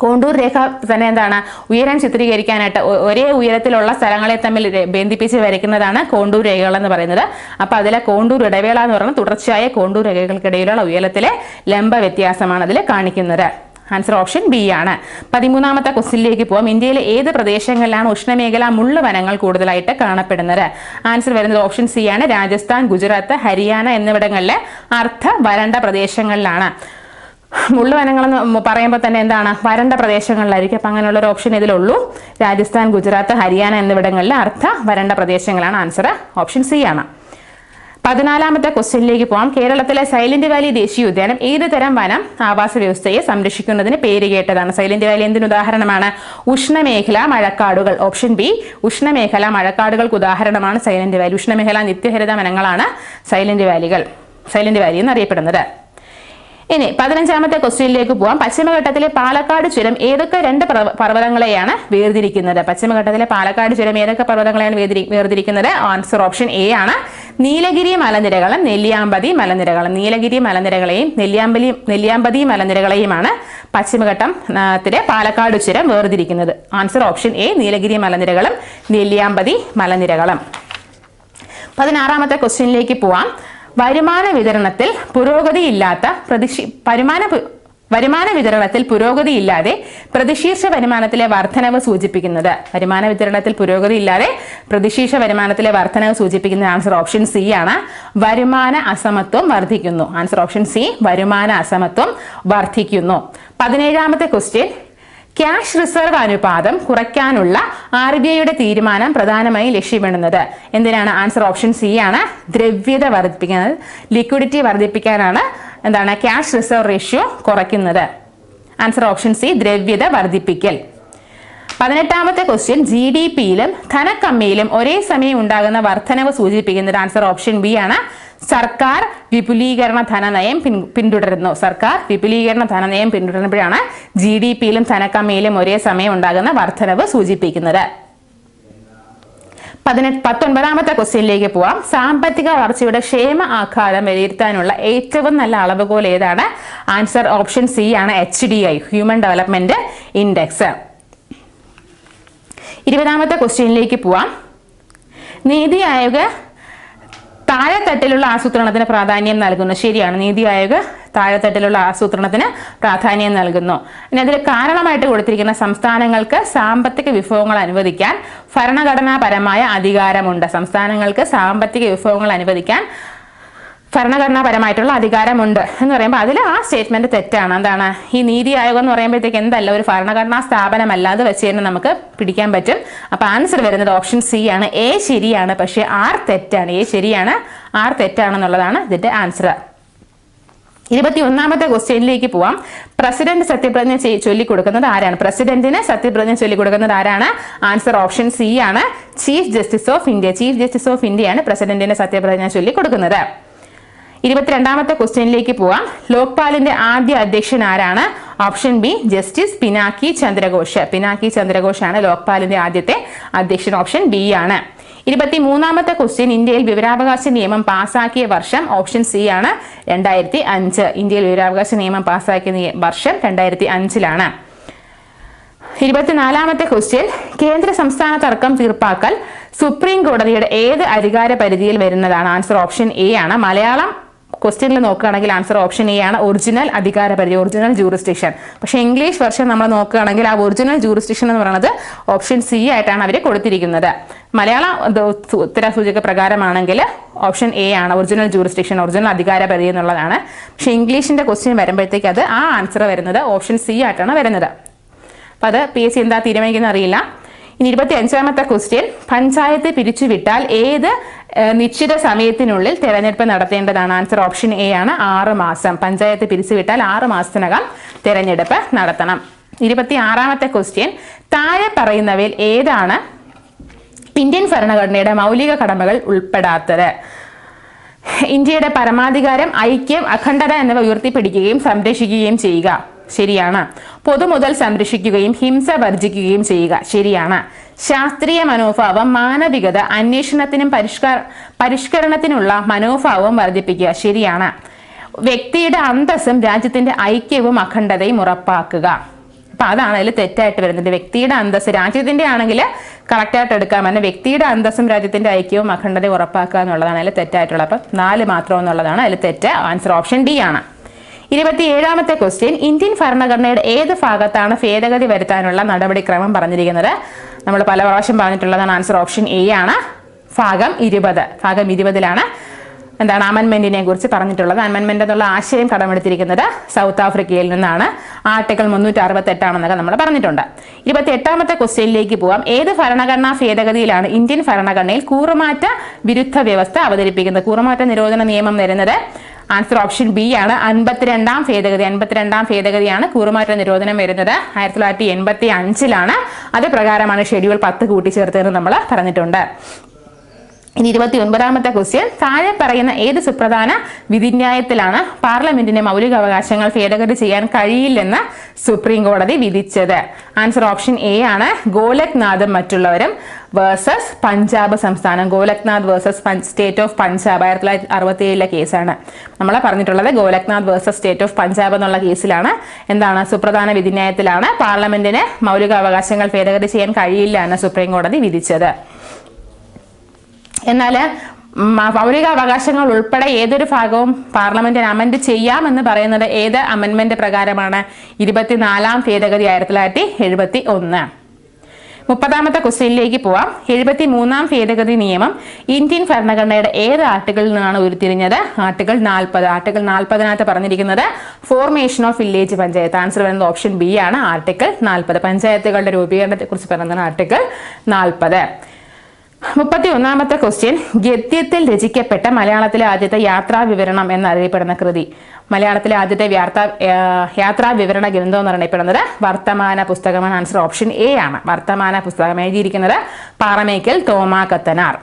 കോണ്ടൂർ രേഖ തന്നെ എന്താണ്? ഉയരം ചിത്രീകരിക്കാനായിട്ട് ഒരേ ഉയരത്തിലുള്ള സ്ഥലങ്ങളെ തമ്മിൽ ബന്ധിപ്പിച്ച് വരയ്ക്കുന്നതാണ് കോണ്ടൂർ രേഖകൾ എന്ന് പറയുന്നത്. അപ്പൊ അതിലെ കോണ്ടൂർ ഇടവേള എന്ന് പറയുന്നത് തുടർച്ചയായ കോണ്ടൂർ രേഖകൾക്കിടയിലുള്ള ഉയരത്തിലെ ലംബ വ്യത്യാസമാണ് അതിൽ കാണിക്കുന്നത്. ആൻസർ ഓപ്ഷൻ ബി ആണ്. 13ാമത്തെ ക്വസ്റ്റ്യനിലേക്ക് പോവാം. ഇന്ത്യയിലെ ഏത് പ്രദേശങ്ങളിലാണ് ഉഷ്ണമേഖലാ മുള്ളുവനങ്ങൾ കൂടുതലായിട്ട് കാണപ്പെടുന്നത്? ആൻസർ വരുന്നത് ഓപ്ഷൻ സി ആണ്, രാജസ്ഥാൻ, ഗുജറാത്ത്, ഹരിയാന എന്നിവിടങ്ങളിലെ അർദ്ധ വരണ്ട പ്രദേശങ്ങളിലാണ്. മുള്ളുവനങ്ങളെന്ന് പറയുമ്പോൾ തന്നെ എന്താണ്? വരണ്ട പ്രദേശങ്ങളിലായിരിക്കും. അപ്പൊ അങ്ങനെയുള്ള ഒരു ഓപ്ഷൻ ഇതിലുള്ളൂ. രാജസ്ഥാൻ, ഗുജറാത്ത്, ഹരിയാന എന്നിവിടങ്ങളിലെ അർദ്ധ വരണ്ട പ്രദേശങ്ങളാണ്. ആൻസർ ഓപ്ഷൻ സി ആണ്. 14ാമത്തെ ക്വസ്റ്റ്യനിലേക്ക് പോകാം. കേരളത്തിലെ സൈലന്റ് വാലി ദേശീയ ഉദ്യാനം ഏത് തരം വനം ആവാസ വ്യവസ്ഥയെ സംരക്ഷിക്കുന്നതിന് പേര് കേട്ടതാണ്? സൈലന്റ് വാലി എന്തിന് ഉദാഹരണമാണ്? ഉഷ്ണമേഖല മഴക്കാടുകൾ. ഓപ്ഷൻ ബി, ഉഷ്ണമേഖല മഴക്കാടുകൾക്ക് ഉദാഹരണമാണ് സൈലന്റ് വാലി. ഉഷ്ണമേഖല നിത്യഹരിത വനങ്ങളാണ് സൈലന്റ് വാലി എന്നറിയപ്പെടുന്നത്. ഇനി 15ാമത്തെ ക്വസ്റ്റ്യനിലേക്ക് പോവാം. പശ്ചിമഘട്ടത്തിലെ പാലക്കാട് ചുരം ഏതൊക്കെ 2 പർവ്വതങ്ങളെയാണ് വേർതിരിക്കുന്നത്? പശ്ചിമഘട്ടത്തിലെ പാലക്കാട് ചുരം ഏതൊക്കെ പർവ്വതങ്ങളെയാണ് വേർതിരിക്കുന്നത്? ആൻസർ ഓപ്ഷൻ എ ആണ്. നീലഗിരി മലനിരകളും നെല്ലിയാമ്പതി മലനിരകളും. നീലഗിരി മലനിരകളെയും നെല്ലിയാമ്പതി മലനിരകളെയുമാണ് പശ്ചിമഘട്ടത്തിലെ പാലക്കാട് ചുരം വേർതിരിക്കുന്നത്. ആൻസർ ഓപ്ഷൻ എ, നീലഗിരി മലനിരകളും നെല്ലിയാമ്പതി മലനിരകളും. 16ാമത്തെ ക്വസ്റ്റ്യനിലേക്ക് പോവാം. വരുമാന വിതരണത്തിൽ പുരോഗതിയില്ലാതെ പ്രതിശീർഷ വരുമാനത്തിലെ വർധനവ് സൂചിപ്പിക്കുന്നത്? വരുമാന വിതരണത്തിൽ പുരോഗതിയില്ലാതെ പ്രതിശീർഷ വരുമാനത്തിലെ വർധനവ് സൂചിപ്പിക്കുന്ന ആൻസർ ഓപ്ഷൻ സി ആണ്. വരുമാന അസമത്വം വർദ്ധിക്കുന്നു. ആൻസർ ഓപ്ഷൻ സി, വരുമാന അസമത്വം വർദ്ധിക്കുന്നു. 17ാമത്തെ ക്വസ്റ്റ്യൻ. ക്യാഷ് റിസർവ് അനുപാതം കുറയ്ക്കാനുള്ള RBIയുടെ തീരുമാനം പ്രധാനമായും ലക്ഷ്യമിടുന്നത് എന്തിനാണ്? ആൻസർ ഓപ്ഷൻ സി ആണ്. ദ്രവ്യത വർദ്ധിപ്പിക്കുന്നത്, ലിക്വിഡിറ്റി വർദ്ധിപ്പിക്കാനാണ് ക്യാഷ് റിസർവ് റേഷ്യോ കുറയ്ക്കുന്നത്. ആൻസർ ഓപ്ഷൻ സി, ദ്രവ്യത വർദ്ധിപ്പിക്കൽ. 18ാമത്തെ ക്വസ്റ്റ്യൻ. GDPയിലും ധനക്കമ്മിയിലും ഒരേ സമയം ഉണ്ടാകുന്ന വർധനവ് സൂചിപ്പിക്കുന്നത്? ആൻസർ ഓപ്ഷൻ ബി ആണ്. സർക്കാർ വിപുലീകരണ ധനനയം പിന്തുടരുന്നു. സർക്കാർ വിപുലീകരണ ധനനയം പിന്തുടരുമ്പോഴാണ് GDPയിലും ധനക്കമ്മിയിലും ഒരേ സമയം ഉണ്ടാകുന്ന വർധനവ് സൂചിപ്പിക്കുന്നത്. 19ാമത്തെ ക്വസ്റ്റ്യനിലേക്ക് പോവാം. സാമ്പത്തിക വളർച്ചയുടെ ക്ഷേമ ആഘാതം വിലയിരുത്താനുള്ള ഏറ്റവും നല്ല അളവുകോൽ ഏതാണ്? ആൻസർ ഓപ്ഷൻ സി ആണ്, HDI, ഹ്യൂമൻ ഡെവലപ്മെന്റ് ഇൻഡെക്സ്. 20ാമത്തെ ക്വസ്റ്റ്യനിലേക്ക് പോവാം. നീതി ആയോഗ് താഴെത്തട്ടിലുള്ള ആസൂത്രണത്തിന് പ്രാധാന്യം നൽകുന്നു. ശരിയാണ്, നീതി ആയോഗ് താഴെത്തട്ടിലുള്ള ആസൂത്രണത്തിന് പ്രാധാന്യം നൽകുന്നു. ഇനി അതിൽ കാരണമായിട്ട് കൊടുത്തിരിക്കുന്ന സംസ്ഥാനങ്ങൾക്ക് സാമ്പത്തിക വിഭവങ്ങൾ അനുവദിക്കാൻ ഭരണഘടനാപരമായ അധികാരമുണ്ട്. സംസ്ഥാനങ്ങൾക്ക് സാമ്പത്തിക വിഭവങ്ങൾ അനുവദിക്കാൻ ഭരണഘടനാപരമായിട്ടുള്ള അധികാരമുണ്ട് എന്ന് പറയുമ്പോൾ അതിൽ ആ സ്റ്റേറ്റ്മെന്റ് തെറ്റാണ്. എന്താണ് ഈ നീതി ആയോഗ് എന്ന് പറയുമ്പോഴത്തേക്ക് എന്തല്ല, ഒരു ഭരണഘടനാ സ്ഥാപനമല്ലാതെ വെച്ച് തന്നെ നമുക്ക് പിടിക്കാൻ പറ്റും. അപ്പൊ ആൻസർ വരുന്നത് ഓപ്ഷൻ സി ആണ്. എ ശരിയാണ്, പക്ഷെ ആർ തെറ്റാണ്. എ ശരിയാണ്, ആർ തെറ്റാണെന്നുള്ളതാണ് ഇതിന്റെ ആൻസർ. 21ാമത്തെ ക്വസ്റ്റ്യനിലേക്ക് പോവാം. പ്രസിഡന്റ് സത്യപ്രതിജ്ഞ ചൊല്ലിക്കൊടുക്കുന്നത് ആരാണ്? പ്രസിഡന്റിന് സത്യപ്രതിജ്ഞ ചൊല്ലിക്കൊടുക്കുന്നത് ആരാണ്? ആൻസർ ഓപ്ഷൻ സി ആണ്. Chief justice of India. Chief justice of ഇന്ത്യയാണ് പ്രസിഡന്റിന് സത്യപ്രതിജ്ഞ ചൊല്ലിക്കൊടുക്കുന്നത്. 22ാമത്തെ ക്വസ്റ്റ്യനിലേക്ക് പോവാം. ലോക്പാലിന്റെ ആദ്യ അധ്യക്ഷൻ ആരാണ്? Option B, justice Pinaki Chandra Ghose. Pinaki ചന്ദ്രഘോഷാണ് ലോക്പാലിന്റെ ആദ്യത്തെ അധ്യക്ഷൻ. ഓപ്ഷൻ ബി ആണ്. 23ാമത്തെ ക്വസ്റ്റ്യൻ. ഇന്ത്യയിൽ വിവരാവകാശ നിയമം പാസാക്കിയ വർഷം? ഓപ്ഷൻ സി ആണ്, 2005. ഇന്ത്യയിൽ വിവരാവകാശ നിയമം പാസാക്കിയ വർഷം 2005-ലാണ്. 24ാമത്തെ ക്വസ്റ്റ്യൻ. കേന്ദ്ര സംസ്ഥാന തർക്കം തീർപ്പാക്കൽ സുപ്രീം കോടതിയുടെ ഏത് അധികാര പരിധിയിൽ വരുന്നതാണ്? ആൻസർ ഓപ്ഷൻ എ ആണ്. മലയാളം ക്വസ്റ്റ്യനിൽ നോക്കുകയാണെങ്കിൽ ആൻസർ ഓപ്ഷൻ എ ആണ്, ഒറിജിനൽ അധികാര പരിധി, ഒറിജിനൽ ജൂറിസ്ഡിക്ഷൻ. പക്ഷെ ഇംഗ്ലീഷ് വെർഷൻ നമ്മൾ നോക്കുകയാണെങ്കിൽ ആ ഒറിജിനൽ ജൂറിസ്ഡിക്ഷൻ എന്ന് പറയുന്നത് ഓപ്ഷൻ സി ആയിട്ടാണ് അവർ കൊടുത്തിരിക്കുന്നത്. മലയാളം ഉത്തരസൂചക പ്രകാരമാണെങ്കിൽ ഓപ്ഷൻ എ ആണ്, ഒറിജിനൽ ജൂറിസ്ഡിക്ഷൻ, ഒറിജിനൽ അധികാര പരിധി എന്നുള്ളതാണ്. പക്ഷെ ഇംഗ്ലീഷിന്റെ ക്വസ്റ്റ്യൻ വരുമ്പോഴത്തേക്ക് അത് ആ ആൻസർ വരുന്നത് ഓപ്ഷൻ സി ആയിട്ടാണ് വരുന്നത്. അപ്പൊ അത് PSC എന്താ തീരുമാനിക്കുന്ന അറിയില്ല. ഇനി 25ാമത്തെ ക്വസ്റ്റ്യൻ. പഞ്ചായത്ത് പിരിച്ചുവിട്ടാൽ ഏത് നിശ്ചിത സമയത്തിനുള്ളിൽ തെരഞ്ഞെടുപ്പ് നടത്തേണ്ടതാണ്? ആൻസർ ഓപ്ഷൻ എ ആണ്, 6 മാസം. പഞ്ചായത്ത് പിരിച്ചുവിട്ടാൽ 6 മാസത്തിനകം തെരഞ്ഞെടുപ്പ് നടത്തണം. 26ാമത്തെ ക്വസ്റ്റ്യൻ. താഴെ പറയുന്നവയിൽ ഏതാണ് ഇന്ത്യൻ ഭരണഘടനയുടെ മൗലിക കടമകൾ ഉൾപ്പെടാത്തത്? ഇന്ത്യയുടെ പരമാധികാരം, ഐക്യം, അഖണ്ഡത എന്നിവ ഉയർത്തിപ്പിടിക്കുകയും സംരക്ഷിക്കുകയും ചെയ്യുക. ശരിയാണ്. പൊതുമുതൽ സംരക്ഷിക്കുകയും ഹിംസ വർജിക്കുകയും ചെയ്യുക. ശരിയാണ്. ശാസ്ത്രീയ മനോഭാവം, മാനവികത, അന്വേഷണത്തിനും പരിഷ്കരണത്തിനുള്ള മനോഭാവവും വർദ്ധിപ്പിക്കുക. ശരിയാണ്. വ്യക്തിയുടെ അന്തസ്സും രാജ്യത്തിന്റെ ഐക്യവും അഖണ്ഡതയും ഉറപ്പാക്കുക. അപ്പൊ അതാണ് അതിൽ തെറ്റായിട്ട് വരുന്നത്. വ്യക്തിയുടെ അന്തസ് രാജ്യത്തിന്റെ ആണെങ്കിൽ കറക്റ്റായിട്ട് എടുക്കാം. എന്നാൽ വ്യക്തിയുടെ അന്തസ്സും രാജ്യത്തിന്റെ ഐക്യവും അഖണ്ഡതയും ഉറപ്പാക്കുക എന്നുള്ളതാണ് അതിൽ തെറ്റായിട്ടുള്ളത്. അപ്പം 4 മാത്രം എന്നുള്ളതാണ് അതിൽ തെറ്റ്. ആൻസർ ഓപ്ഷൻ ഡി ആണ്. 27ാമത്തെ ക്വസ്റ്റ്യൻ. ഇന്ത്യൻ ഭരണഘടനയുടെ ഏത് ഭാഗത്താണ് ഭേദഗതി വരുത്താനുള്ള നടപടിക്രമം പറഞ്ഞിരിക്കുന്നത്? നമ്മൾ പല പ്രാവശ്യം പറഞ്ഞിട്ടുള്ളതാണ്. ആൻസർ ഓപ്ഷൻ എ ആണ്, ഭാഗം 20. ഭാഗം 20ലാണ് അമെൻമെന്റിനെ കുറിച്ച് പറഞ്ഞിട്ടുള്ളത്. അമെൻമെന്റ് എന്നുള്ള ആശയം കടമെടുത്തിരിക്കുന്നത് സൗത്ത് ആഫ്രിക്കയിൽ നിന്നാണ്. ആർട്ടിക്കിൾ 368 ആണെന്നൊക്കെ നമ്മൾ പറഞ്ഞിട്ടുണ്ട്. 28ാമത്തെ ക്വസ്റ്റ്യനിലേക്ക് പോവാം. ഏത് ഭരണഘടനാ ഭേദഗതിയിലാണ് ഇന്ത്യൻ ഭരണഘടനയിൽ കൂറുമാറ്റ വിരുദ്ധ വ്യവസ്ഥ അവതരിപ്പിക്കുന്നത്? കൂറുമാറ്റ നിരോധന നിയമം വരുന്നത് ആൻസർ ഓപ്ഷൻ ബി ആണ്. 52ാം ഭേദഗതിയാണ് കൂറുമാറ്റ നിരോധനം വരുന്നത്. 1985 അത് പ്രകാരമാണ് ഷെഡ്യൂൾ 10 കൂട്ടിച്ചേർത്തതെന്ന് നമ്മൾ പറഞ്ഞിട്ടുണ്ട്. ഇനി 29ാമത്തെ ക്വസ്റ്റ്യൻ, താഴെ പറയുന്ന ഏത് സുപ്രധാന വിധിന്യായത്തിലാണ് പാർലമെന്റിന്റെ മൗലിക അവകാശങ്ങൾ ഭേദഗതി ചെയ്യാൻ കഴിയില്ലെന്ന് സുപ്രീം കോടതി വിധിച്ചത്? ആൻസർ ഓപ്ഷൻ എ ആണ്. ഗോലക്നാഥും മറ്റുള്ളവരും വേഴ്സസ് പഞ്ചാബ് സംസ്ഥാനം. Golaknath versus state of Punjab 1967 കേസാണ് നമ്മൾ പറഞ്ഞിട്ടുള്ളത്. Golaknath versus state of Punjab എന്നുള്ള കേസിലാണ് എന്താണ് സുപ്രധാന വിധിന്യായത്തിലാണ് പാർലമെന്റിന് മൗലിക അവകാശങ്ങൾ ഭേദഗതി ചെയ്യാൻ കഴിയില്ല എന്ന് സുപ്രീം കോടതി വിധിച്ചത്. എന്നാൽ മൗലിക അവകാശങ്ങൾ ഉൾപ്പെടെ ഏതൊരു ഭാഗവും പാർലമെന്റിന് അമെന്റ് ചെയ്യാമെന്ന് പറയുന്നത് ഏത് അമെന്റ്മെന്റ് പ്രകാരമാണ്? 24ാം ഭേദഗതി 1971. 30ാമത്തെ ക്വസ്റ്റ്യനിലേക്ക് പോവാം. 73ാം ഭേദഗതി നിയമം ഇന്ത്യൻ ഭരണഘടനയുടെ ഏത് ആർട്ടിക്കിളിൽ നിന്നാണ് ഉരുത്തിരിഞ്ഞത്? ആർട്ടിക്കിൾ 40. ആർട്ടിക്കിൾ 40 പറഞ്ഞിരിക്കുന്നത് formation of village panchayat. Answer വരുന്നത് ഓപ്ഷൻ ബി ആണ്. ആർട്ടിക്കിൾ 40 പഞ്ചായത്തുകളുടെ രൂപീകരണത്തെ കുറിച്ച് പറയുന്നത് ആർട്ടിക്കിൾ 40. 31ാമത്തെ ക്വസ്റ്റ്യൻ, ഗദ്യത്തിൽ രചിക്കപ്പെട്ട മലയാളത്തിലെ ആദ്യത്തെ യാത്രാ വിവരണം എന്നറിയപ്പെടുന്ന കൃതി. മലയാളത്തിലെ ആദ്യത്തെ യാത്രാ വിവരണ ഗ്രന്ഥം എന്നറിയപ്പെടുന്നത് വർത്തമാന പുസ്തകമാണ്. ആൻസർ ഓപ്ഷൻ എ ആണ്. വർത്തമാന പുസ്തകം എഴുതിയിരിക്കുന്നത് പാറമേക്കൽ തോമാ കത്തനാർ.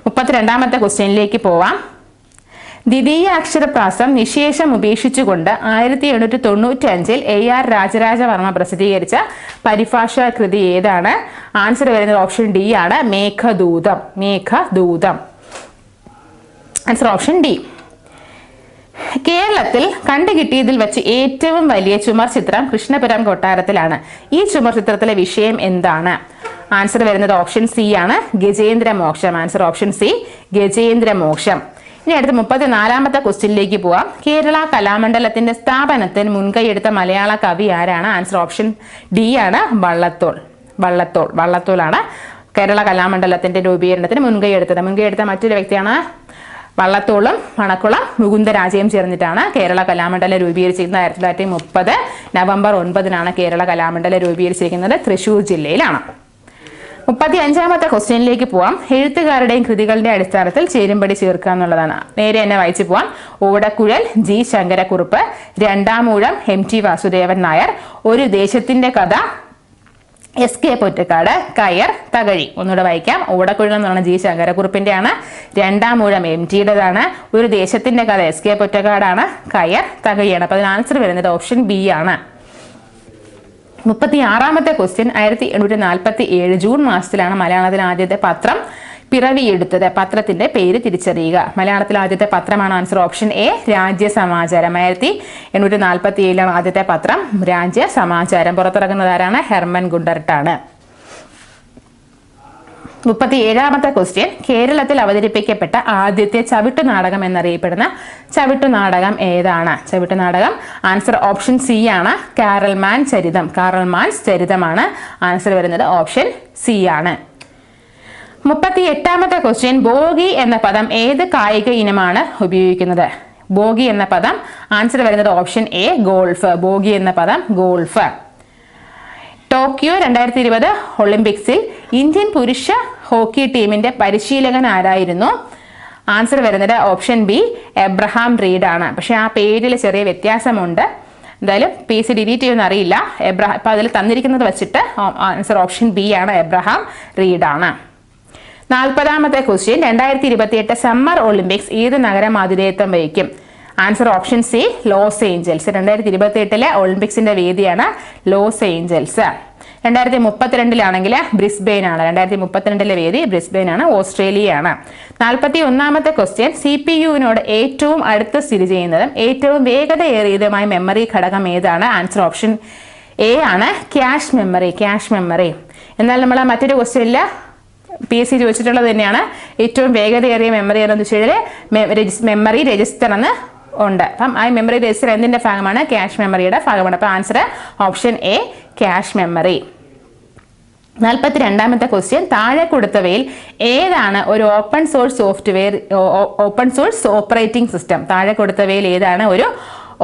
32ാമത്തെ ക്വസ്റ്റ്യനിലേക്ക് പോവാം. ദ്വിതീയ അക്ഷരപ്രാസം നിശേഷം ഉപേക്ഷിച്ചുകൊണ്ട് 1895 AR രാജരാജവർമ്മ പ്രസിദ്ധീകരിച്ച പരിഭാഷാ കൃതി ഏതാണ്? ആൻസർ വരുന്നത് ഓപ്ഷൻ ഡി ആണ്. മേഘദൂതം. Answer option D. കേരളത്തിൽ കണ്ടുകിട്ടിയതിൽ വെച്ച് ഏറ്റവും വലിയ ചുമർ ചിത്രം കൃഷ്ണപുരം കൊട്ടാരത്തിലാണ്. ഈ ചുമർ ചിത്രത്തിലെ വിഷയം എന്താണ്? ആൻസർ വരുന്നത് ഓപ്ഷൻ സി ആണ്. ഗജേന്ദ്രമോക്ഷം. Answer option C, ഗജേന്ദ്രമോക്ഷം. ഇനി അടുത്ത 34ാമത്തെ ക്വസ്റ്റ്യനിലേക്ക് പോവാം. കേരള കലാമണ്ഡലത്തിന്റെ സ്ഥാപനത്തിന് മുൻകൈയെടുത്ത മലയാള കവി ആരാണ്? ആൻസർ ഓപ്ഷൻ ഡി ആണ്. വള്ളത്തോളാണ് കേരള കലാമണ്ഡലത്തിന്റെ രൂപീകരണത്തിന് മുൻകൈയെടുത്ത മറ്റൊരു വ്യക്തിയാണ്. വള്ളത്തോളും മണക്കുളം മുകുന്ദരാജയും ചേർന്നിട്ടാണ് കേരള കലാമണ്ഡലം രൂപീകരിച്ചിരിക്കുന്നത്. 1930 നവംബർ 9 കേരള കലാമണ്ഡലം രൂപീകരിച്ചിരിക്കുന്നത്. തൃശൂർ ജില്ലയിലാണ്. 35ാമത്തെ ക്വസ്റ്റ്യനിലേക്ക് പോവാം. എഴുത്തുകാരുടെയും കൃതികളുടെ അടിസ്ഥാനത്തിൽ ചേരുംപടി ചേർക്കുക എന്നുള്ളതാണ്. നേരെ തന്നെ വായിച്ചു പോവാം. ഓടക്കുഴൽ ജി ശങ്കരക്കുറുപ്പ്, രണ്ടാമൂഴം MT വാസുദേവൻ നായർ, ഒരു ദേശത്തിന്റെ കഥ SK പൊറ്റക്കാട്, കയർ തകഴി. ഒന്നുകൂടെ വായിക്കാം. ഓടക്കുഴൽ എന്ന് പറഞ്ഞ ജി ശങ്കരക്കുറുപ്പിന്റെ ആണ്, രണ്ടാമൂഴം MTയുടേതാണ്, ഒരു ദേശത്തിന്റെ കഥ SK പൊറ്റക്കാടാണ്, കയർ തകഴിയാണ്. അപ്പൊ അതിന് ആൻസർ വരുന്നത് ഓപ്ഷൻ ബി ആണ്. 36ാമത്തെ ക്വസ്റ്റ്യൻ, 1847 ജൂൺ മാസത്തിലാണ് മലയാളത്തിൽ ആദ്യത്തെ പത്രം പിറവിയെടുത്തത്. പത്രത്തിന്റെ പേര് തിരിച്ചറിയുക. മലയാളത്തിലെ ആദ്യത്തെ പത്രമാണ്. Answer option A, Rajyasamacharam. 1847 ആദ്യത്തെ പത്രം രാജ്യസമാചാരം. പുറത്തിറങ്ങുന്നത് ആരാണ്? ഹെർമൻ ഗുണ്ടർട്ടാണ്. 37ാമത്തെ ക്വസ്റ്റ്യൻ, കേരളത്തിൽ അവതരിപ്പിക്കപ്പെട്ട ആദ്യത്തെ ചവിട്ടുനാടകം എന്നറിയപ്പെടുന്ന ചവിട്ടുനാടകം ഏതാണ്? ചവിട്ടുനാടകം ആൻസർ ഓപ്ഷൻ സി ആണ്. കാറൽമാൻസ് ചരിതമാണ്. ആൻസർ വരുന്നത് ഓപ്ഷൻ സി ആണ്. 38ാമത്തെ ക്വസ്റ്റ്യൻ, ബോഗി എന്ന പദം ഏത് കായിക ഇനമാണ് ഉപയോഗിക്കുന്നത്? ബോഗി എന്ന പദം ആൻസർ വരുന്നത് ഓപ്ഷൻ എ, ഗോൾഫ്. ബോഗി എന്ന പദം ഗോൾഫ്. ടോക്കിയോ 2020 ഒളിമ്പിക്സിൽ ഇന്ത്യൻ പുരുഷ ഹോക്കി ടീമിന്റെ പരിശീലകൻ ആരായിരുന്നു? ആൻസർ വരുന്നത് ഓപ്ഷൻ ബി, എബ്രഹാം റീഡ് ആണ്. പക്ഷെ ആ പേരിൽ ചെറിയ വ്യത്യാസമുണ്ട്. എന്തായാലും PC ഡിലീറ്റ് ചെയ്യുമെന്ന് അറിയില്ല. ഇപ്പൊ അതിൽ തന്നിരിക്കുന്നത് വെച്ചിട്ട് ആൻസർ ഓപ്ഷൻ ബി ആണ്, എബ്രഹാം റീഡ് ആണ്. 40ാമത്തെ ക്വസ്റ്റ്യൻ, 2028 സമ്മർ ഒളിമ്പിക്സ് ഏത് നഗരം ആതിഥേയത്വം വഹിക്കും? Answer option C, Los Angeles. 2028 ഒളിമ്പിക്സിന്റെ വേദിയാണ് ലോസ് ഏഞ്ചൽസ്. 2032 ബ്രിസ്ബെയിൻ ആണ്. 2032 വേദി ബ്രിസ്ബെയിൻ ആണ്, ഓസ്ട്രേലിയയാണ്. 41ാമത്തെ ക്വസ്റ്റ്യൻ, CPUവിനോട് ഏറ്റവും അടുത്ത് സ്ഥിതി ചെയ്യുന്നതും ഏറ്റവും വേഗതയേറിയതുമായ മെമ്മറി ഘടകം ഏതാണ്? ആൻസർ ഓപ്ഷൻ എ ആണ്, ക്യാഷ് മെമ്മറി. എന്നാൽ നമ്മൾ മറ്റൊരു ക്വസ്റ്റ്യനിൽ PSC ചോദിച്ചിട്ടുള്ളത് തന്നെയാണ്. ഏറ്റവും വേഗതയേറിയ മെമ്മറി എന്ന് വെച്ചാൽ മെമ്മറി രജിസ്റ്റർ എന്ന് ഉണ്ട്. അപ്പം ആ മെമ്മറി രജിസ്റ്റർ എന്തിന്റെ ഭാഗമാണ്? ക്യാഷ് മെമ്മറിയുടെ ഭാഗമാണ്. അപ്പൊ answer option A, cache memory. 42ാമത്തെ ക്വസ്റ്റ്യൻ, താഴെ കൊടുത്തവയിൽ ഏതാണ് ഒരു ഓപ്പൺ സോഴ്സ് ഓപ്പറേറ്റിംഗ് സിസ്റ്റം? താഴെ കൊടുത്തവയിൽ ഏതാണ് ഒരു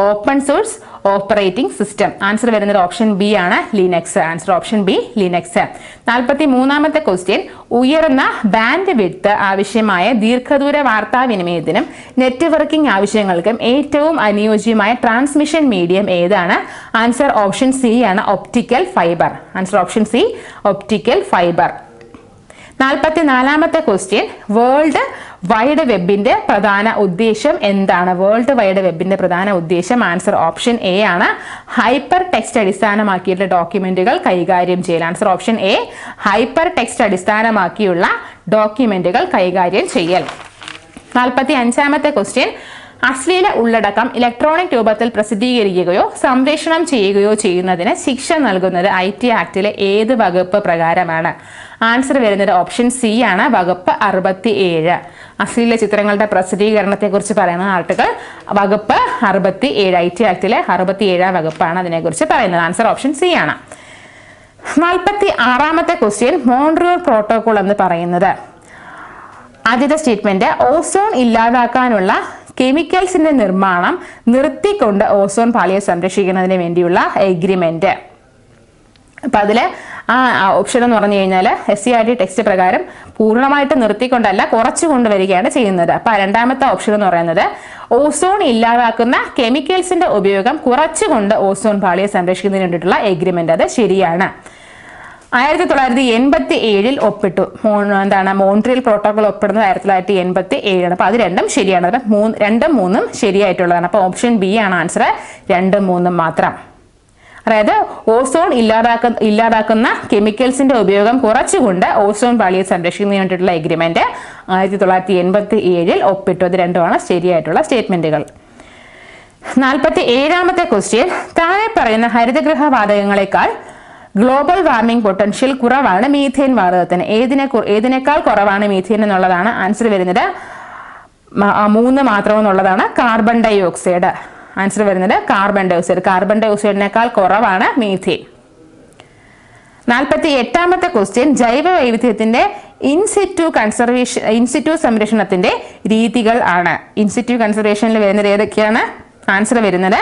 open source operating system. Answer വരുന്നത് ഓപ്ഷൻ ബി ആണ്, Linux. Answer option B, Linux. 43ാമത്തെ ക്വസ്റ്റ്യൻ, ഉയർന്ന ബാൻഡ് വിഡ്ത്ത് ആവശ്യമായ ദീർഘദൂര വാർത്താവിനിമയത്തിനും നെറ്റ്വർക്കിംഗ് ആവശ്യങ്ങൾക്കും ഏറ്റവും അനുയോജ്യമായ ട്രാൻസ്മിഷൻ മീഡിയം ഏതാണ്? ആൻസർ ഓപ്ഷൻ സി ആണ്, optical fibre. Answer option C, optical fibre. 44ാമത്തെ ക്വസ്റ്റ്യൻ, വേൾഡ് വൈഡ് വെബിന്റെ പ്രധാന ഉദ്ദേശം എന്താണ്? വേൾഡ് വൈഡ് വെബിന്റെ പ്രധാന ഉദ്ദേശം ആൻസർ ഓപ്ഷൻ എ ആണ്, ഹൈപ്പർ ടെക്സ്റ്റ് അടിസ്ഥാനമാക്കിയിട്ടുള്ള ഡോക്യുമെന്റുകൾ കൈകാര്യം ചെയ്യൽ. Answer option A, hyper text അടിസ്ഥാനമാക്കിയുള്ള ഡോക്യുമെന്റുകൾ കൈകാര്യം ചെയ്യൽ. 45ാമത്തെ ക്വസ്റ്റ്യൻ, അശ്ലീല ഉള്ളടക്കം ഇലക്ട്രോണിക് രൂപത്തിൽ പ്രസിദ്ധീകരിക്കുകയോ സംപ്രേഷണം ചെയ്യുകയോ ചെയ്യുന്നതിന് ശിക്ഷ നൽകുന്നത് IT ആക്ടിലെ ഏത് വകുപ്പ് പ്രകാരമാണ്? ആൻസർ വരുന്നത് ഓപ്ഷൻ സി ആണ്, വകുപ്പ് 67. അശ്ലീല ചിത്രങ്ങളുടെ പ്രസിദ്ധീകരണത്തെക്കുറിച്ച് പറയുന്ന ആർട്ടിക്കിൾ വകുപ്പ് 67, IT ആക്ടിലെ 67ാം വകുപ്പാണ് അതിനെക്കുറിച്ച് പറയുന്നത്. ആൻസർ ഓപ്ഷൻ സി ആണ്. 46ാമത്തെ ക്വസ്റ്റ്യൻ, മോൺട്രിയൽ പ്രോട്ടോകോൾ എന്ന് പറയുന്നത് ആദ്യത്തെ സ്റ്റേറ്റ്മെന്റ്, ഓസോൺ ഇല്ലാതാക്കാനുള്ള കെമിക്കൽസിന്റെ നിർമ്മാണം നിർത്തിക്കൊണ്ട് ഓസോൺ പാളിയെ സംരക്ഷിക്കുന്നതിന് വേണ്ടിയുള്ള എഗ്രിമെന്റ്. അപ്പൊ അതില് ആ ഓപ്ഷൻ എന്ന് പറഞ്ഞു കഴിഞ്ഞാൽ SCERT ടെക്സ്റ്റ് പ്രകാരം പൂർണ്ണമായിട്ട് നിർത്തിക്കൊണ്ടല്ല, കുറച്ചു കൊണ്ടുവരികയാണ് ചെയ്യുന്നത്. അപ്പൊ രണ്ടാമത്തെ ഓപ്ഷൻ എന്ന് പറയുന്നത് ഓസോൺ ഇല്ലാതാക്കുന്ന കെമിക്കൽസിന്റെ ഉപയോഗം കുറച്ചുകൊണ്ട് ഓസോൺ പാളിയെ സംരക്ഷിക്കുന്നതിന് വേണ്ടിയിട്ടുള്ള എഗ്രിമെന്റ്. അത് ശരിയാണ്. 1987 ഒപ്പിട്ടു. എന്താണ് മോൺട്രിയൽ പ്രോട്ടോകോൾ ഒപ്പിടുന്നത് 1987. അപ്പൊ അത് രണ്ടും ശരിയാണ്. അപ്പൊ 2ഉം 3ഉം ശരിയായിട്ടുള്ളതാണ്. അപ്പൊ ഓപ്ഷൻ ബി ആണ് ആൻസർ, 2ഉം 3ഉം മാത്രം. അതായത് ഓസോൺ ഇല്ലാതാക്കുന്ന കെമിക്കൽസിന്റെ ഉപയോഗം കുറച്ചുകൊണ്ട് ഓസോൺ പാളിയെ സംരക്ഷിക്കുന്നതിന് വേണ്ടിയിട്ടുള്ള എഗ്രിമെന്റ് 1987 ഒപ്പിട്ടു. അത് രണ്ടുമാണ് ശരിയായിട്ടുള്ള സ്റ്റേറ്റ്മെന്റുകൾ. 47ാമത്തെ ക്വസ്റ്റ്യൻ, താഴെ പറയുന്ന ഹരിതഗൃഹ വാതകങ്ങളെക്കാൾ ഗ്ലോബൽ വാർമിംഗ് പൊട്ടൻഷ്യൽ കുറവാണ് മീഥേൻ വാതകത്തിന്. ഏതിനേക്കാൾ കുറവാണ് മീഥേൻ എന്നുള്ളതാണ് ആൻസർ വരുന്നത്. 3 മാത്രമെന്നുള്ളതാണ്, കാർബൺ ഡൈ ഓക്സൈഡ്. ആൻസർ വരുന്നത് കാർബൺ ഡൈ ഓക്സൈഡ്. കാർബൺ ഡൈ ഓക്സൈഡിനേക്കാൾ കുറവാണ് മീഥേൻ. 48ാമത്തെ ക്വസ്റ്റ്യൻ, ജൈവ വൈവിധ്യത്തിന്റെ ഇൻസിറ്റു സംരക്ഷണത്തിന്റെ രീതികൾ ആണ്. ഇൻസിറ്റു കൺസർവേഷനിൽ വരുന്നത് ഏതൊക്കെയാണ്? ആൻസർ വരുന്നത്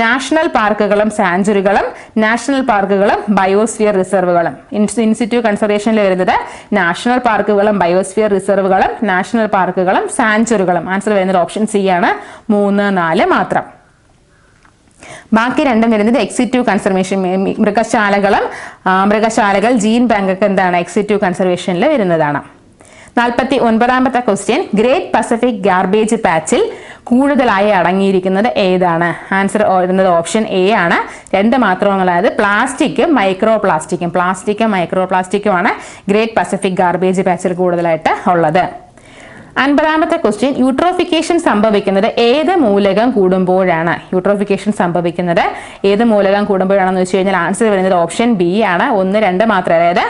നാഷണൽ പാർക്കുകളും സാഞ്ചുറികളും, നാഷണൽ പാർക്കുകളും ബയോസ്ഫിയർ റിസർവുകളും. ഇൻസിറ്റു കൺസർവേഷനിൽ വരുന്നത് നാഷണൽ പാർക്കുകളും ബയോസ്ഫിയർ റിസർവുകളും, നാഷണൽ പാർക്കുകളും സാഞ്ചുറികളും. ആൻസർ വരുന്നത് ഓപ്ഷൻ സി ആണ്, 3, 4 മാത്രം. ബാക്കി രണ്ടും വരുന്നത് എക്സിറ്റു കൺസർവേഷൻ. മൃഗശാലകൾ, ജീൻ ബാങ്ക് ഒക്കെ എന്താണ് എക്സിറ്റു കൺസർവേഷനിൽ വരുന്നതാണ്. 49ാമത്തെ ക്വസ്റ്റ്യൻ, ഗ്രേറ്റ് പസഫിക് ഗാർബേജ് പാച്ചിൽ കൂടുതലായി അടങ്ങിയിരിക്കുന്നത് ഏതാണ്? ആൻസർ വരുന്നത് ഓപ്ഷൻ എ ആണ്, 2 മാത്രമുള്ളത് പ്ലാസ്റ്റിക്കും മൈക്രോ പ്ലാസ്റ്റിക്കും. പ്ലാസ്റ്റിക്കും മൈക്രോ പ്ലാസ്റ്റിക്കുമാണ് ഗ്രേറ്റ് പസഫിക് ഗാർബേജ് പാച്ചിൽ കൂടുതലായിട്ട് ഉള്ളത്. 50ാമത്തെ ക്വസ്റ്റ്യൻ, യൂട്രോഫിക്കേഷൻ സംഭവിക്കുന്നത് ഏത് മൂലകം കൂടുമ്പോഴാണ്? യൂട്രോഫിക്കേഷൻ സംഭവിക്കുന്നത് ഏത് മൂലകം കൂടുമ്പോഴാണെന്ന് വെച്ച് കഴിഞ്ഞാൽ ആൻസർ വരുന്നത് ഓപ്ഷൻ ബി ആണ്, 1, 2 മാത്രം. അതായത്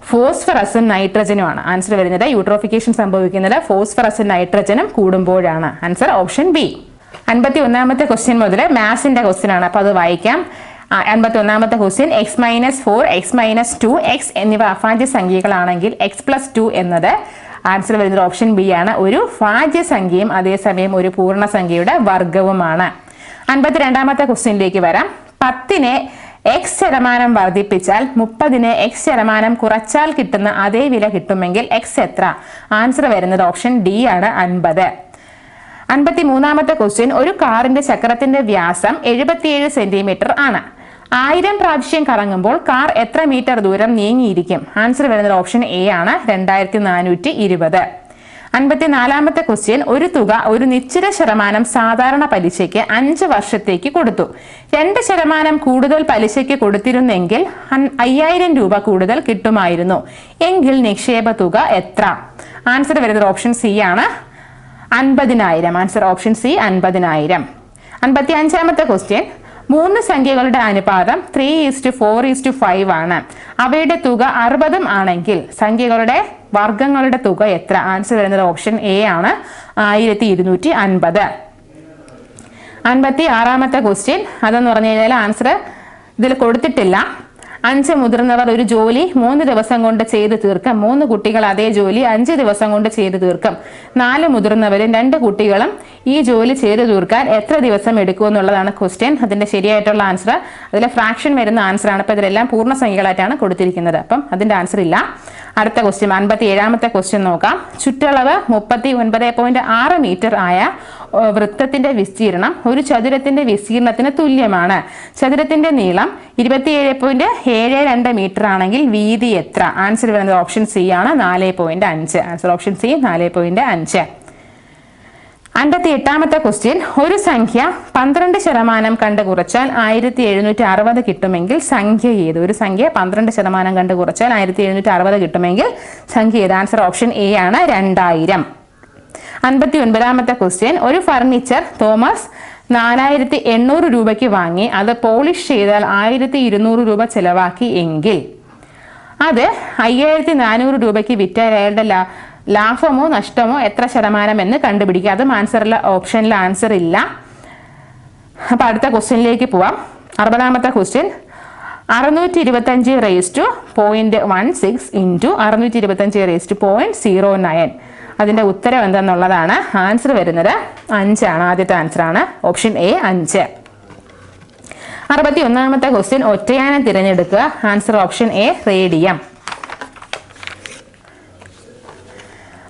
ഫോസ്ഫറസും നൈട്രജനുമാണ്. ആൻസർ വരുന്നത് യൂട്രോഫിക്കേഷൻ സംഭവിക്കുന്നത് ഫോസ്ഫറസും നൈട്രജനും കൂടുമ്പോഴാണ്. Answer option B. 51ാമത്തെ ക്വസ്റ്റ്യൻ മുതൽ മാത്സിന്റെ ക്വസ്റ്റ്യൻ ആണ്, അപ്പൊ അത് വായിക്കാം. 51ാമത്തെ ക്വസ്റ്റ്യൻ, x-4, x-2, x എന്നിവ അഭാജ്യ സംഖ്യകളാണെങ്കിൽ x+2 എന്നത് ആൻസർ വരുന്നത് ഓപ്ഷൻ ബി ആണ്, ഒരു ഭാജ്യ സംഖ്യയും അതേസമയം ഒരു പൂർണ്ണസംഖ്യയുടെ വർഗവുമാണ്. 52ാമത്തെ ക്വസ്റ്റ്യനിലേക്ക് വരാം. 10നെ x% വർദ്ധിപ്പിച്ചാൽ 30നെ x% കുറച്ചാൽ കിട്ടുന്ന അതേ വില കിട്ടുമെങ്കിൽ x എത്ര? ആൻസർ വരുന്നത് ഓപ്ഷൻ ഡി ആണ്, 50. 53ാമത്തെ ക്വസ്റ്റ്യൻ, ഒരു കാറിന്റെ ചക്രത്തിന്റെ വ്യാസം 77 സെന്റിമീറ്റർ ആണ്. 1000 പ്രാവശ്യം കറങ്ങുമ്പോൾ കാർ എത്ര മീറ്റർ ദൂരം നീങ്ങിയിരിക്കും? ആൻസർ വരുന്നത് ഓപ്ഷൻ എ ആണ്, 2420. 54ാമത്തെ ക്വസ്റ്റ്യൻ, ഒരു തുക ഒരു നിശ്ചിത ശതമാനം സാധാരണ പലിശയ്ക്ക് 5 വർഷത്തേക്ക് കൊടുത്തു. 2% കൂടുതൽ പലിശയ്ക്ക് കൊടുത്തിരുന്നെങ്കിൽ 5000 രൂപ കൂടുതൽ കിട്ടുമായിരുന്നു എങ്കിൽ നിക്ഷേപ തുക എത്ര? ആൻസർ വരുന്നത് ഓപ്ഷൻ സി ആണ്, 50000. Answer option C, 50000. 55ാമത്തെ ക്വസ്റ്റ്യൻ, 3 സംഖ്യകളുടെ അനുപാതം 3:4:5 ആണ്. അവയുടെ തുക 60 ആണെങ്കിൽ സംഖ്യകളുടെ വർഗങ്ങളുടെ തുക എത്ര? ആൻസർ വരുന്നത് ഓപ്ഷൻ എ ആണ്, 1250. 56ാമത്തെ ക്വസ്റ്റ്യൻ, അതെന്ന് പറഞ്ഞു കഴിഞ്ഞാൽ ആൻസർ ഇതിൽ കൊടുത്തിട്ടില്ല. 5 മുതിർന്നവർ ഒരു ജോലി 3 ദിവസം കൊണ്ട് ചെയ്ത് തീർക്കും. 3 കുട്ടികൾ അതേ ജോലി 5 ദിവസം കൊണ്ട് ചെയ്ത് തീർക്കും. 4 മുതിർന്നവരും 2 കുട്ടികളും ഈ ജോലി ചെയ്ത് തീർക്കാൻ എത്ര ദിവസം എടുക്കും എന്നുള്ളതാണ് ക്വസ്റ്റ്യൻ. അതിന്റെ ശരിയായിട്ടുള്ള ആൻസർ അതിലെ ഫ്രാക്ഷൻ വരുന്ന ആൻസർ ആണ്. അപ്പോൾ ഇതിലെല്ലാം പൂർണ്ണസംഖ്യകളായിട്ടാണ് കൊടുത്തിരിക്കുന്നത്. അപ്പം അതിന്റെ ആൻസർ ഇല്ല. അടുത്ത ക്വസ്റ്റ്യൻ 57ാമത്തെ ക്വസ്റ്റ്യൻ നോക്കാം. ചുറ്റളവ് 39.6 മീറ്റർ ആയ വൃത്തത്തിന്റെ വിസ്തീർണം ഒരു ചതുരത്തിന്റെ വിസ്തീർണത്തിന് തുല്യമാണ്. ചതുരത്തിന്റെ നീളം 27.72 മീറ്റർ ആണെങ്കിൽ വീതി എത്ര? ആൻസർ വരുന്നത് ഓപ്ഷൻ സി ആണ് 4.5. Answer option C 4.5. 58ാമത്തെ ക്വസ്റ്റ്യൻ ഒരു സംഖ്യ 12% കണ്ട് കുറച്ചാൽ 1760 കിട്ടുമെങ്കിൽ സംഖ്യ ഏത്? ഒരു സംഖ്യ 12% കണ്ട് കുറച്ചാൽ 1760 കിട്ടുമെങ്കിൽ സംഖ്യ ഏത്? ആൻസർ ഓപ്ഷൻ എ ആണ് 2000. 59ാമത്തെ ക്വസ്റ്റ്യൻ ഒരു ഫർണിച്ചർ തോമസ് 4800 രൂപയ്ക്ക് വാങ്ങി അത് പോളിഷ് ചെയ്താൽ 1200 രൂപ ചെലവാക്കി എങ്കിൽ അത് 5400 രൂപയ്ക്ക് വിറ്റാൽ അയാളുടെ ലാഭമോ നഷ്ടമോ എത്ര ശതമാനം എന്ന് കണ്ടുപിടിക്കുക. അതും ഓപ്ഷനിൽ ആൻസർ ഇല്ല. അപ്പൊ അടുത്ത ക്വസ്റ്റ്യനിലേക്ക് പോവാം. 60ാമത്തെ ക്വസ്റ്റ്യൻ 625/0.16 ഇൻറ്റു 625/0.09 അതിന്റെ ഉത്തരം എന്താണെന്നുള്ളതാണ്. ആൻസർ വരുന്നത് 5 ആണ്. ആദ്യത്തെ ആൻസർ ആണ് ഓപ്ഷൻ എ 5. 61ാമത്തെ ക്വസ്റ്റ്യൻ ഒറ്റയാനെ തിരഞ്ഞെടുക്കുക. Answer option A radium.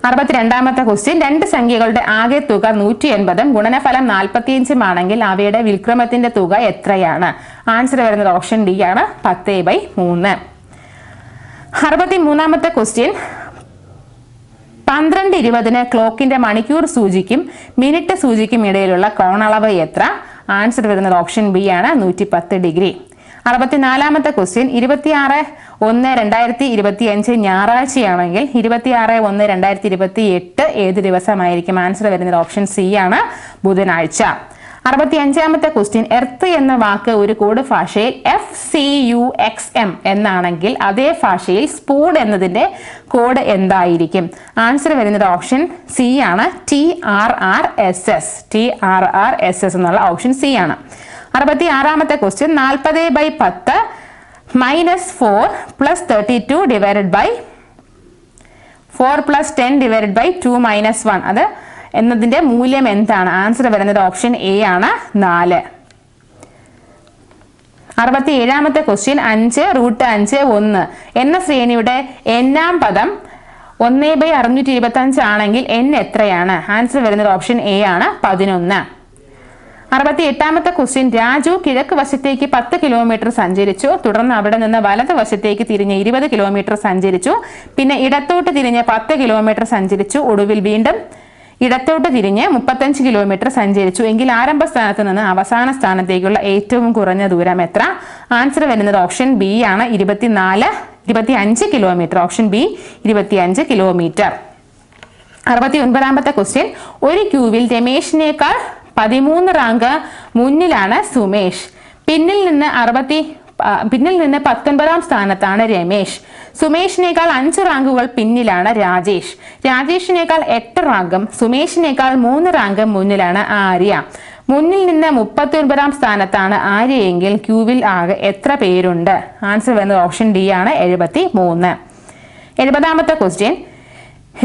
62ാമത്തെ ക്വസ്റ്റ്യൻ രണ്ട് സംഖ്യകളുടെ ആകെ തുക 180 ഗുണനഫലം 45 ആണെങ്കിൽ അവയുടെ വിൽക്രമത്തിന്റെ തുക എത്രയാണ്? ആൻസർ വരുന്നത് ഓപ്ഷൻ ഡി ആണ് 10/3. 63ാമത്തെ ക്വസ്റ്റ്യൻ 12:20 ക്ലോക്കിന്റെ മണിക്കൂർ സൂചിക്കും മിനിറ്റ് സൂചിക്കും ഇടയിലുള്ള കോണളവ് എത്ര? ആൻസർ വരുന്നത് ഓപ്ഷൻ ബി ആണ് 110 ഡിഗ്രി. 64ാമത്തെ ക്വസ്റ്റ്യൻ 26/1/2025 ഞായറാഴ്ചയാണെങ്കിൽ 26/1/2028 ഏത് ദിവസമായിരിക്കും? ആൻസർ വരുന്നത് ഓപ്ഷൻ സി ആണ് ബുധനാഴ്ച. 65ാമത്തെ ക്വസ്റ്റ്യൻ എർത്ത് എന്ന വാക്ക് ഒരു കോഡ് ഭാഷയിൽ FCUXM എന്നാണെങ്കിൽ അതേ ഭാഷയിൽ സ്പൂൺ എന്നതിന്റെ കോഡ് എന്തായിരിക്കും? ആൻസർ വരുന്നത് ഓപ്ഷൻ സി ആണ് TRRSS എന്നുള്ള ഓപ്ഷൻ സി ആണ്. 66ാമത്തെ question 40/10 -4 + 32 divided by 4 + 10 divided by 2 - 1 അത് എന്നതിന്റെ മൂല്യം എന്താണ്? ആൻസർ വരുന്നത് ഓപ്ഷൻ എ ആണ് 4. 67ാമത്തെ ക്വസ്റ്റ്യൻ 5√5 എന്ന ശ്രേണിയുടെ n-ാം പദം 1/625 ആണെങ്കിൽ n എത്രയാണ്? ആൻസർ വരുന്നത് ഓപ്ഷൻ എ ആണ് 11. 68ാമത്തെ ക്വസ്റ്റ്യൻ രാജു കിഴക്ക് വശത്തേക്ക് 10 കിലോമീറ്റർ സഞ്ചരിച്ചു. തുടർന്ന് അവിടെ നിന്ന് വലത് വശത്തേക്ക് തിരിഞ്ഞ് 20 കിലോമീറ്റർ സഞ്ചരിച്ചു. പിന്നെ ഇടത്തോട്ട് തിരിഞ്ഞ് 10 കിലോമീറ്റർ സഞ്ചരിച്ചു. ഒടുവിൽ വീണ്ടും ഇടത്തോട്ട് തിരിഞ്ഞ് 35 കിലോമീറ്റർ സഞ്ചരിച്ചു എങ്കിൽ ആരംഭ സ്ഥാനത്ത് നിന്ന് അവസാന സ്ഥാനത്തേക്കുള്ള ഏറ്റവും കുറഞ്ഞ ദൂരം എത്ര? ആൻസർ വരുന്നത് ഓപ്ഷൻ ബി ആണ് 25 കിലോമീറ്റർ. Option B 25 kilometre. 69ാമത്തെ ക്വസ്റ്റ്യൻ ഒരു ക്യൂവിൽ രമേശിനേക്കാൾ 13 റാങ്ക് മുന്നിലാണ് സുമേഷ്. പിന്നിൽ നിന്ന് 19ാം സ്ഥാനത്താണ് രമേശ്. സുമേഷിനേക്കാൾ 5 റാങ്കുകൾ പിന്നിലാണ് രാജേഷ്. രാജേഷിനേക്കാൾ 8 റാങ്കും സുമേഷിനേക്കാൾ 3 റാങ്കും മുന്നിലാണ് ആര്യ. മുന്നിൽ നിന്ന് 39ാം സ്ഥാനത്താണ് ആര്യയെങ്കിൽ ക്യൂവിൽ ആകെ എത്ര പേരുണ്ട്? ആൻസർ വരുന്നത് ഓപ്ഷൻ ഡി ആണ് 73. 70ാമത്തെ ക്വസ്റ്റ്യൻ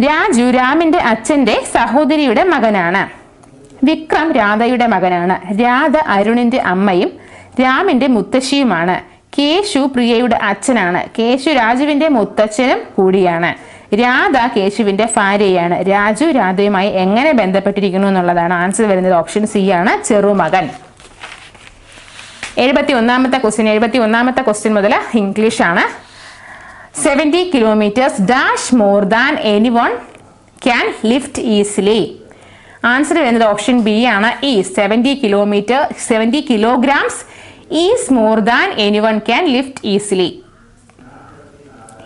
രാജു രാമിന്റെ അച്ഛന്റെ സഹോദരിയുടെ മകനാണ്. വിക്രം രാധയുടെ മകനാണ്. രാധ അരുണിന്റെ അമ്മയും രാമിന്റെ മുത്തശ്ശിയുമാണ്. കേശു പ്രിയയുടെ അച്ഛനാണ്. കേശു രാജുവിന്റെ മുത്തച്ഛനും കൂടിയാണ്. രാധ കേശുവിന്റെ ഭാര്യയാണ്. രാജു രാധയുമായി എങ്ങനെ ബന്ധപ്പെട്ടിരിക്കുന്നു എന്നുള്ളതാണ്. ആൻസർ വരുന്നത് ഓപ്ഷൻ സി ആണ് ചെറുമകൻ. 71ാമത്തെ ക്വസ്റ്റ്യൻ മുതൽ ഇംഗ്ലീഷ് ആണ്. 70 kilometres dash more than anyone can lift easily. Answer വരുന്നത് ഓപ്ഷൻ ബി ആണ് ഈ 70 kilograms is more than anyone can lift easily.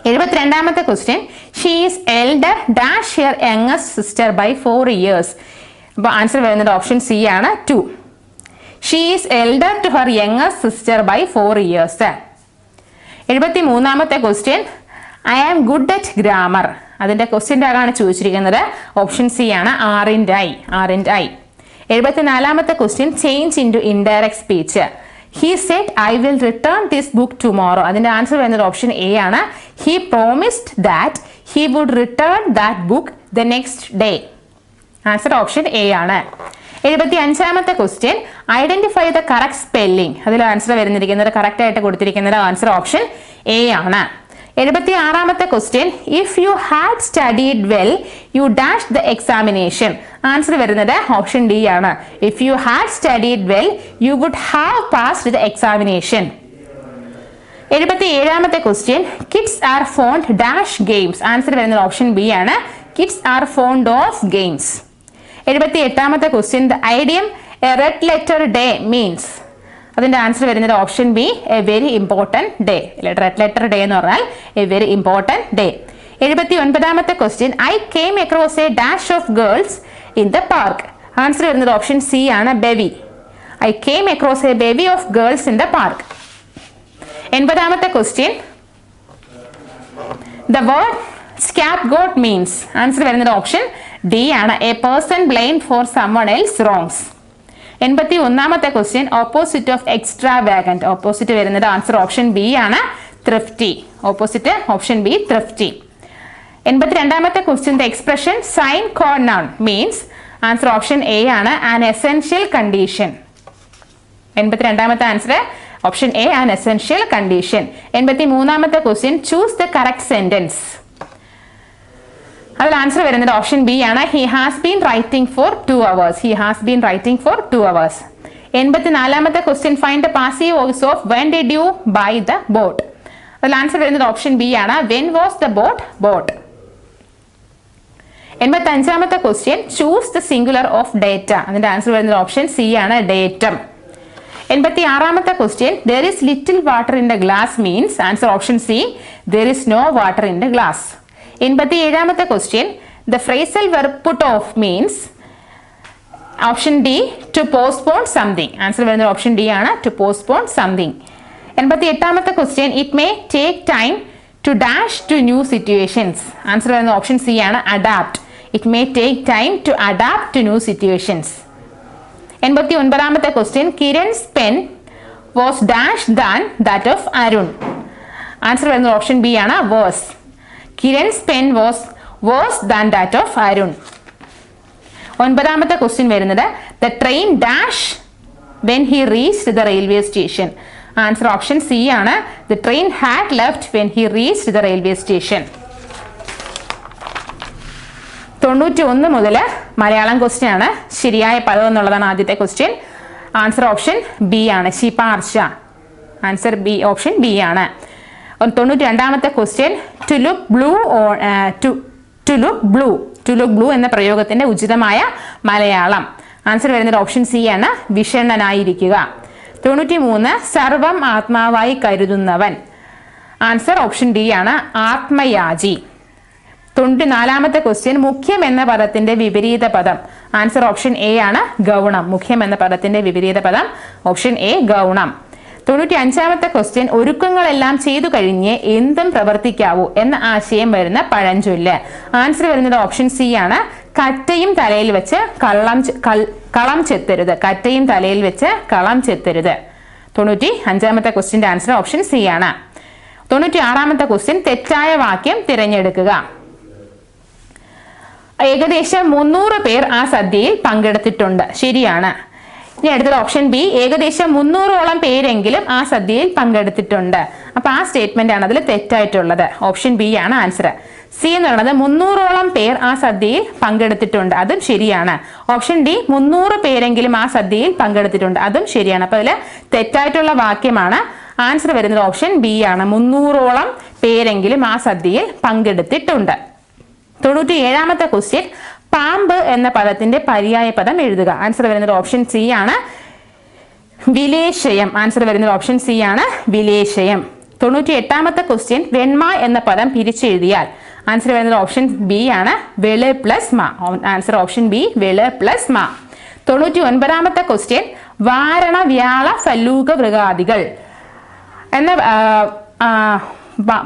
72ാമത്തെ question she is elder dash her youngest sister by 4 years. അപ്പോൾ answer വരുന്നത് option C ആണ് 2. She is elder to her youngest sister by 4 years. 73ാമത്തെ question I am good at grammar. അതിന്റെ question ടാഗാണ് ചോദിച്ചിരിക്കുന്നത്. Option C ആണ് R and I. 74ാമത്തെ question change into indirect speech. He said, I will return this book tomorrow. അതിന്റെ answer വരുന്നത് option A ആണ്. He promised that he would return that book the next day. Answer option A ആണ്. 75ാമത്തെ question, identify the correct spelling. അതിൽ answer വരുന്നിരിക്കുന്നത് correct ആയിട്ട് കൊടുത്തിരിക്കുന്നത് answer option A ആണ്. 76ാമത്തെ question, if you had studied well you dash the examination. Answer വരുന്നത് option D ആണ്. If you had studied well you would have passed the examination. 77ാമത്തെ question, kids are fond dash games. Answer വരുന്നത് option B ആണ്. Kids are fond of games. 78ാമത്തെ question, the idiom a red letter day means. അതിന്റെ answer വരുന്നത് option B, a very important day. Red letter day എന്ന് പറഞ്ഞാൽ a very important day. 79ാമത്തെ question, I came across a dash of girls in the park. Answer വരുന്നത് option C ആണ്, bevy. I came across a bevy of girls in the park. 80ാമത്തെ question, the word scapegoat means. Answer വരുന്നത് option D ആണ്, a person blamed for someone else wrongs. 81ാമത്തെ question, opposite of extravagant. Opposite വരുന്നത് answer option B ആണ്, thrifty. Opposite option B, thrifty. 82ാമത്തെ question, the expression sine qua non means. Answer option A ആണ്, an essential condition. 82ാമത്തെ answer option A, an essential condition. 83ാമത്തെ question, choose the correct sentence. അതിൽ answer വരുന്നത് option B ആണ്, he has been writing for 2 hours. He has been writing for 2 hours. 84ാമത്തെ question, find the passive voice of when did you buy the boat. അതിൽ answer വരുന്നത് option B ആണ്, when was the boat bought. 85ാമത്തെ question, choose the singular of data. അതിന്റെ answer വരുന്നത് option C ആണ്, datum. 86ാമത്തെ question, there is little water in the glass means. Answer option C, there is no water in the glass. 87ാമത്തെ question, the phrasal verb put off means. Option D, to postpone something. Answer വരുന്നത് option D ആണ്, to postpone something. 88ാമത്തെ question, it may take time to dash to new situations. Answer വരുന്നത് option C ആണ്, adapt. It may take time to adapt to new situations. 89ാമത്തെ question, Kiran's pen was dash than that of Arun. Answer വരുന്നത് option B ആണ്, worse. Kiran's pen was worse than that of Arun. 9ാമത്തെ question വരുന്നത്, the train dash when he reached the railway station. Answer option C ആണ്, the train had left when he reached the railway station. 91 മുതൽ Malayalam question ആണ്. ശരിയായ പദം എന്നുള്ളതാണ് ആദ്യത്തെ question. Answer option B ആണ്, ശിപാർശ. ആൻസർ ബി, ഓപ്ഷൻ ബി ആണ്. 92ാമത്തെ question, to look blue to look blue എന്ന പ്രയോഗത്തിന്റെ ഉചിതമായ മലയാളം. ആൻസർ വരുന്നത് ഓപ്ഷൻ സി ആണ്, വിഷണ്ണനായിരിക്കുക. 93, സർവം ആത്മാവായി കരുതുന്നവൻ. ആൻസർ ഓപ്ഷൻ ഡി ആണ്, ആത്മയാജി. 94ാമത്തെ ക്വസ്റ്റ്യൻ, മുഖ്യം എന്ന പദത്തിന്റെ വിപരീത പദം. ആൻസർ ഓപ്ഷൻ എ ആണ്, ഗൗണം. മുഖ്യം എന്ന പദത്തിന്റെ വിപരീത പദം ഓപ്ഷൻ എ, ഗൗണം. 95ാമത്തെ ക്വസ്റ്റ്യൻ, ഒരുക്കങ്ങളെല്ലാം ചെയ്തു കഴിഞ്ഞ് എന്തും പ്രവർത്തിക്കാവൂ എന്ന ആശയം വരുന്ന പഴഞ്ചൊല്ല്. ആൻസർ വരുന്നത് ഓപ്ഷൻ സി ആണ്, കറ്റയും തലയിൽ വെച്ച് കളം ചെത്തരുത്. കറ്റയും തലയിൽ വെച്ച് കളം ചെത്തരുത്. 95ാമത്തെ ക്വസ്റ്റ്യന്റെ ആൻസർ ഓപ്ഷൻ സി ആണ്. 96ാമത്തെ ക്വസ്റ്റ്യൻ, തെറ്റായ വാക്യം തിരഞ്ഞെടുക്കുക. ഏകദേശം 300 പേർ ആ സദ്യയിൽ പങ്കെടുത്തിട്ടുണ്ട്. ശരിയാണ്. ഇനി അടുത്തത് ഓപ്ഷൻ ബി, ഏകദേശം 300ഓളം പേരെങ്കിലും ആ സദ്യയിൽ പങ്കെടുത്തിട്ടുണ്ട്. അപ്പൊ ആ സ്റ്റേറ്റ്മെന്റ് ആണ് അതിൽ തെറ്റായിട്ടുള്ളത്. ഓപ്ഷൻ ബി ആണ് ആൻസർ. സി എന്ന് പറയുന്നത് 300ഓളം പേർ ആ സദ്യയിൽ പങ്കെടുത്തിട്ടുണ്ട്, അതും ശരിയാണ്. ഓപ്ഷൻ ഡി, 300 പേരെങ്കിലും ആ സദ്യയിൽ പങ്കെടുത്തിട്ടുണ്ട്, അതും ശരിയാണ്. അപ്പൊ അതിൽ തെറ്റായിട്ടുള്ള വാക്യമാണ്. ആൻസർ വരുന്നത് ഓപ്ഷൻ ബി ആണ്, 300ഓളം പേരെങ്കിലും ആ സദ്യയിൽ പങ്കെടുത്തിട്ടുണ്ട്. 97ാമത്തെ ക്വസ്റ്റ്യൻ, പാമ്പ് എന്ന പദത്തിന്റെ പര്യായ പദം എഴുതുക. ആൻസർ വരുന്നത് ഓപ്ഷൻ സി ആണ്, വിലേശയം. ആൻസർ വരുന്നത് ഓപ്ഷൻ സി ആണ്, വിലേശയം. 98ാമത്തെ ക്വസ്റ്റ്യൻ, വെണ്മ എന്ന പദം പിരിച്ചെഴുതിയാൽ. ആൻസർ വരുന്നത് ഓപ്ഷൻ ബി ആണ്, വെള് പ്ലസ് മ. ആൻസർ ഓപ്ഷൻ ബി, വെള് പ്ലസ് മ. 99ാമത്തെ ക്വസ്റ്റ്യൻ, വാരണ വ്യാള ഫല്ലൂക വൃഗാദികൾ എന്ന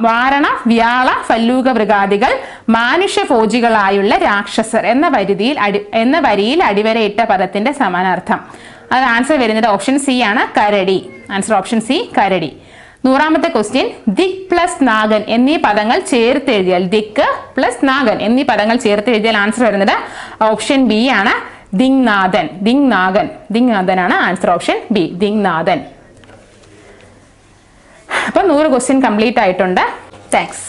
വാരണ വ്യാള ഫല്ലൂക വൃഗാദികൾ മാനുഷ്യഭോജികളായുള്ള രാക്ഷസർ എന്ന വരിയിൽ അടിവരയിട്ട പദത്തിന്റെ സമാനാർത്ഥം. അത് ആൻസർ വരുന്നത് ഓപ്ഷൻ സി ആണ്, കരടി. ആൻസർ ഓപ്ഷൻ സി, കരടി. 100ാമത്തെ ക്വസ്റ്റ്യൻ, ദിക് പ്ലസ് നാഗൻ എന്നീ പദങ്ങൾ ചേർത്ത് എഴുതിയാൽ, ദിക്ക് പ്ലസ് നാഗൻ എന്നീ പദങ്ങൾ ചേർത്ത് എഴുതിയാൽ ആൻസർ വരുന്നത് ഓപ്ഷൻ ബി ആണ്, ദിങ്നാഥൻ. ദിങ്നാഥൻ, ദിങ്നാഥനാണ് ആൻസർ ഓപ്ഷൻ ബി, ദിങ്നാഥൻ. അപ്പൊ 100 ക്വസ്റ്റ്യൻ കംപ്ലീറ്റ് ആയിട്ടുണ്ട്. താങ്ക്സ്.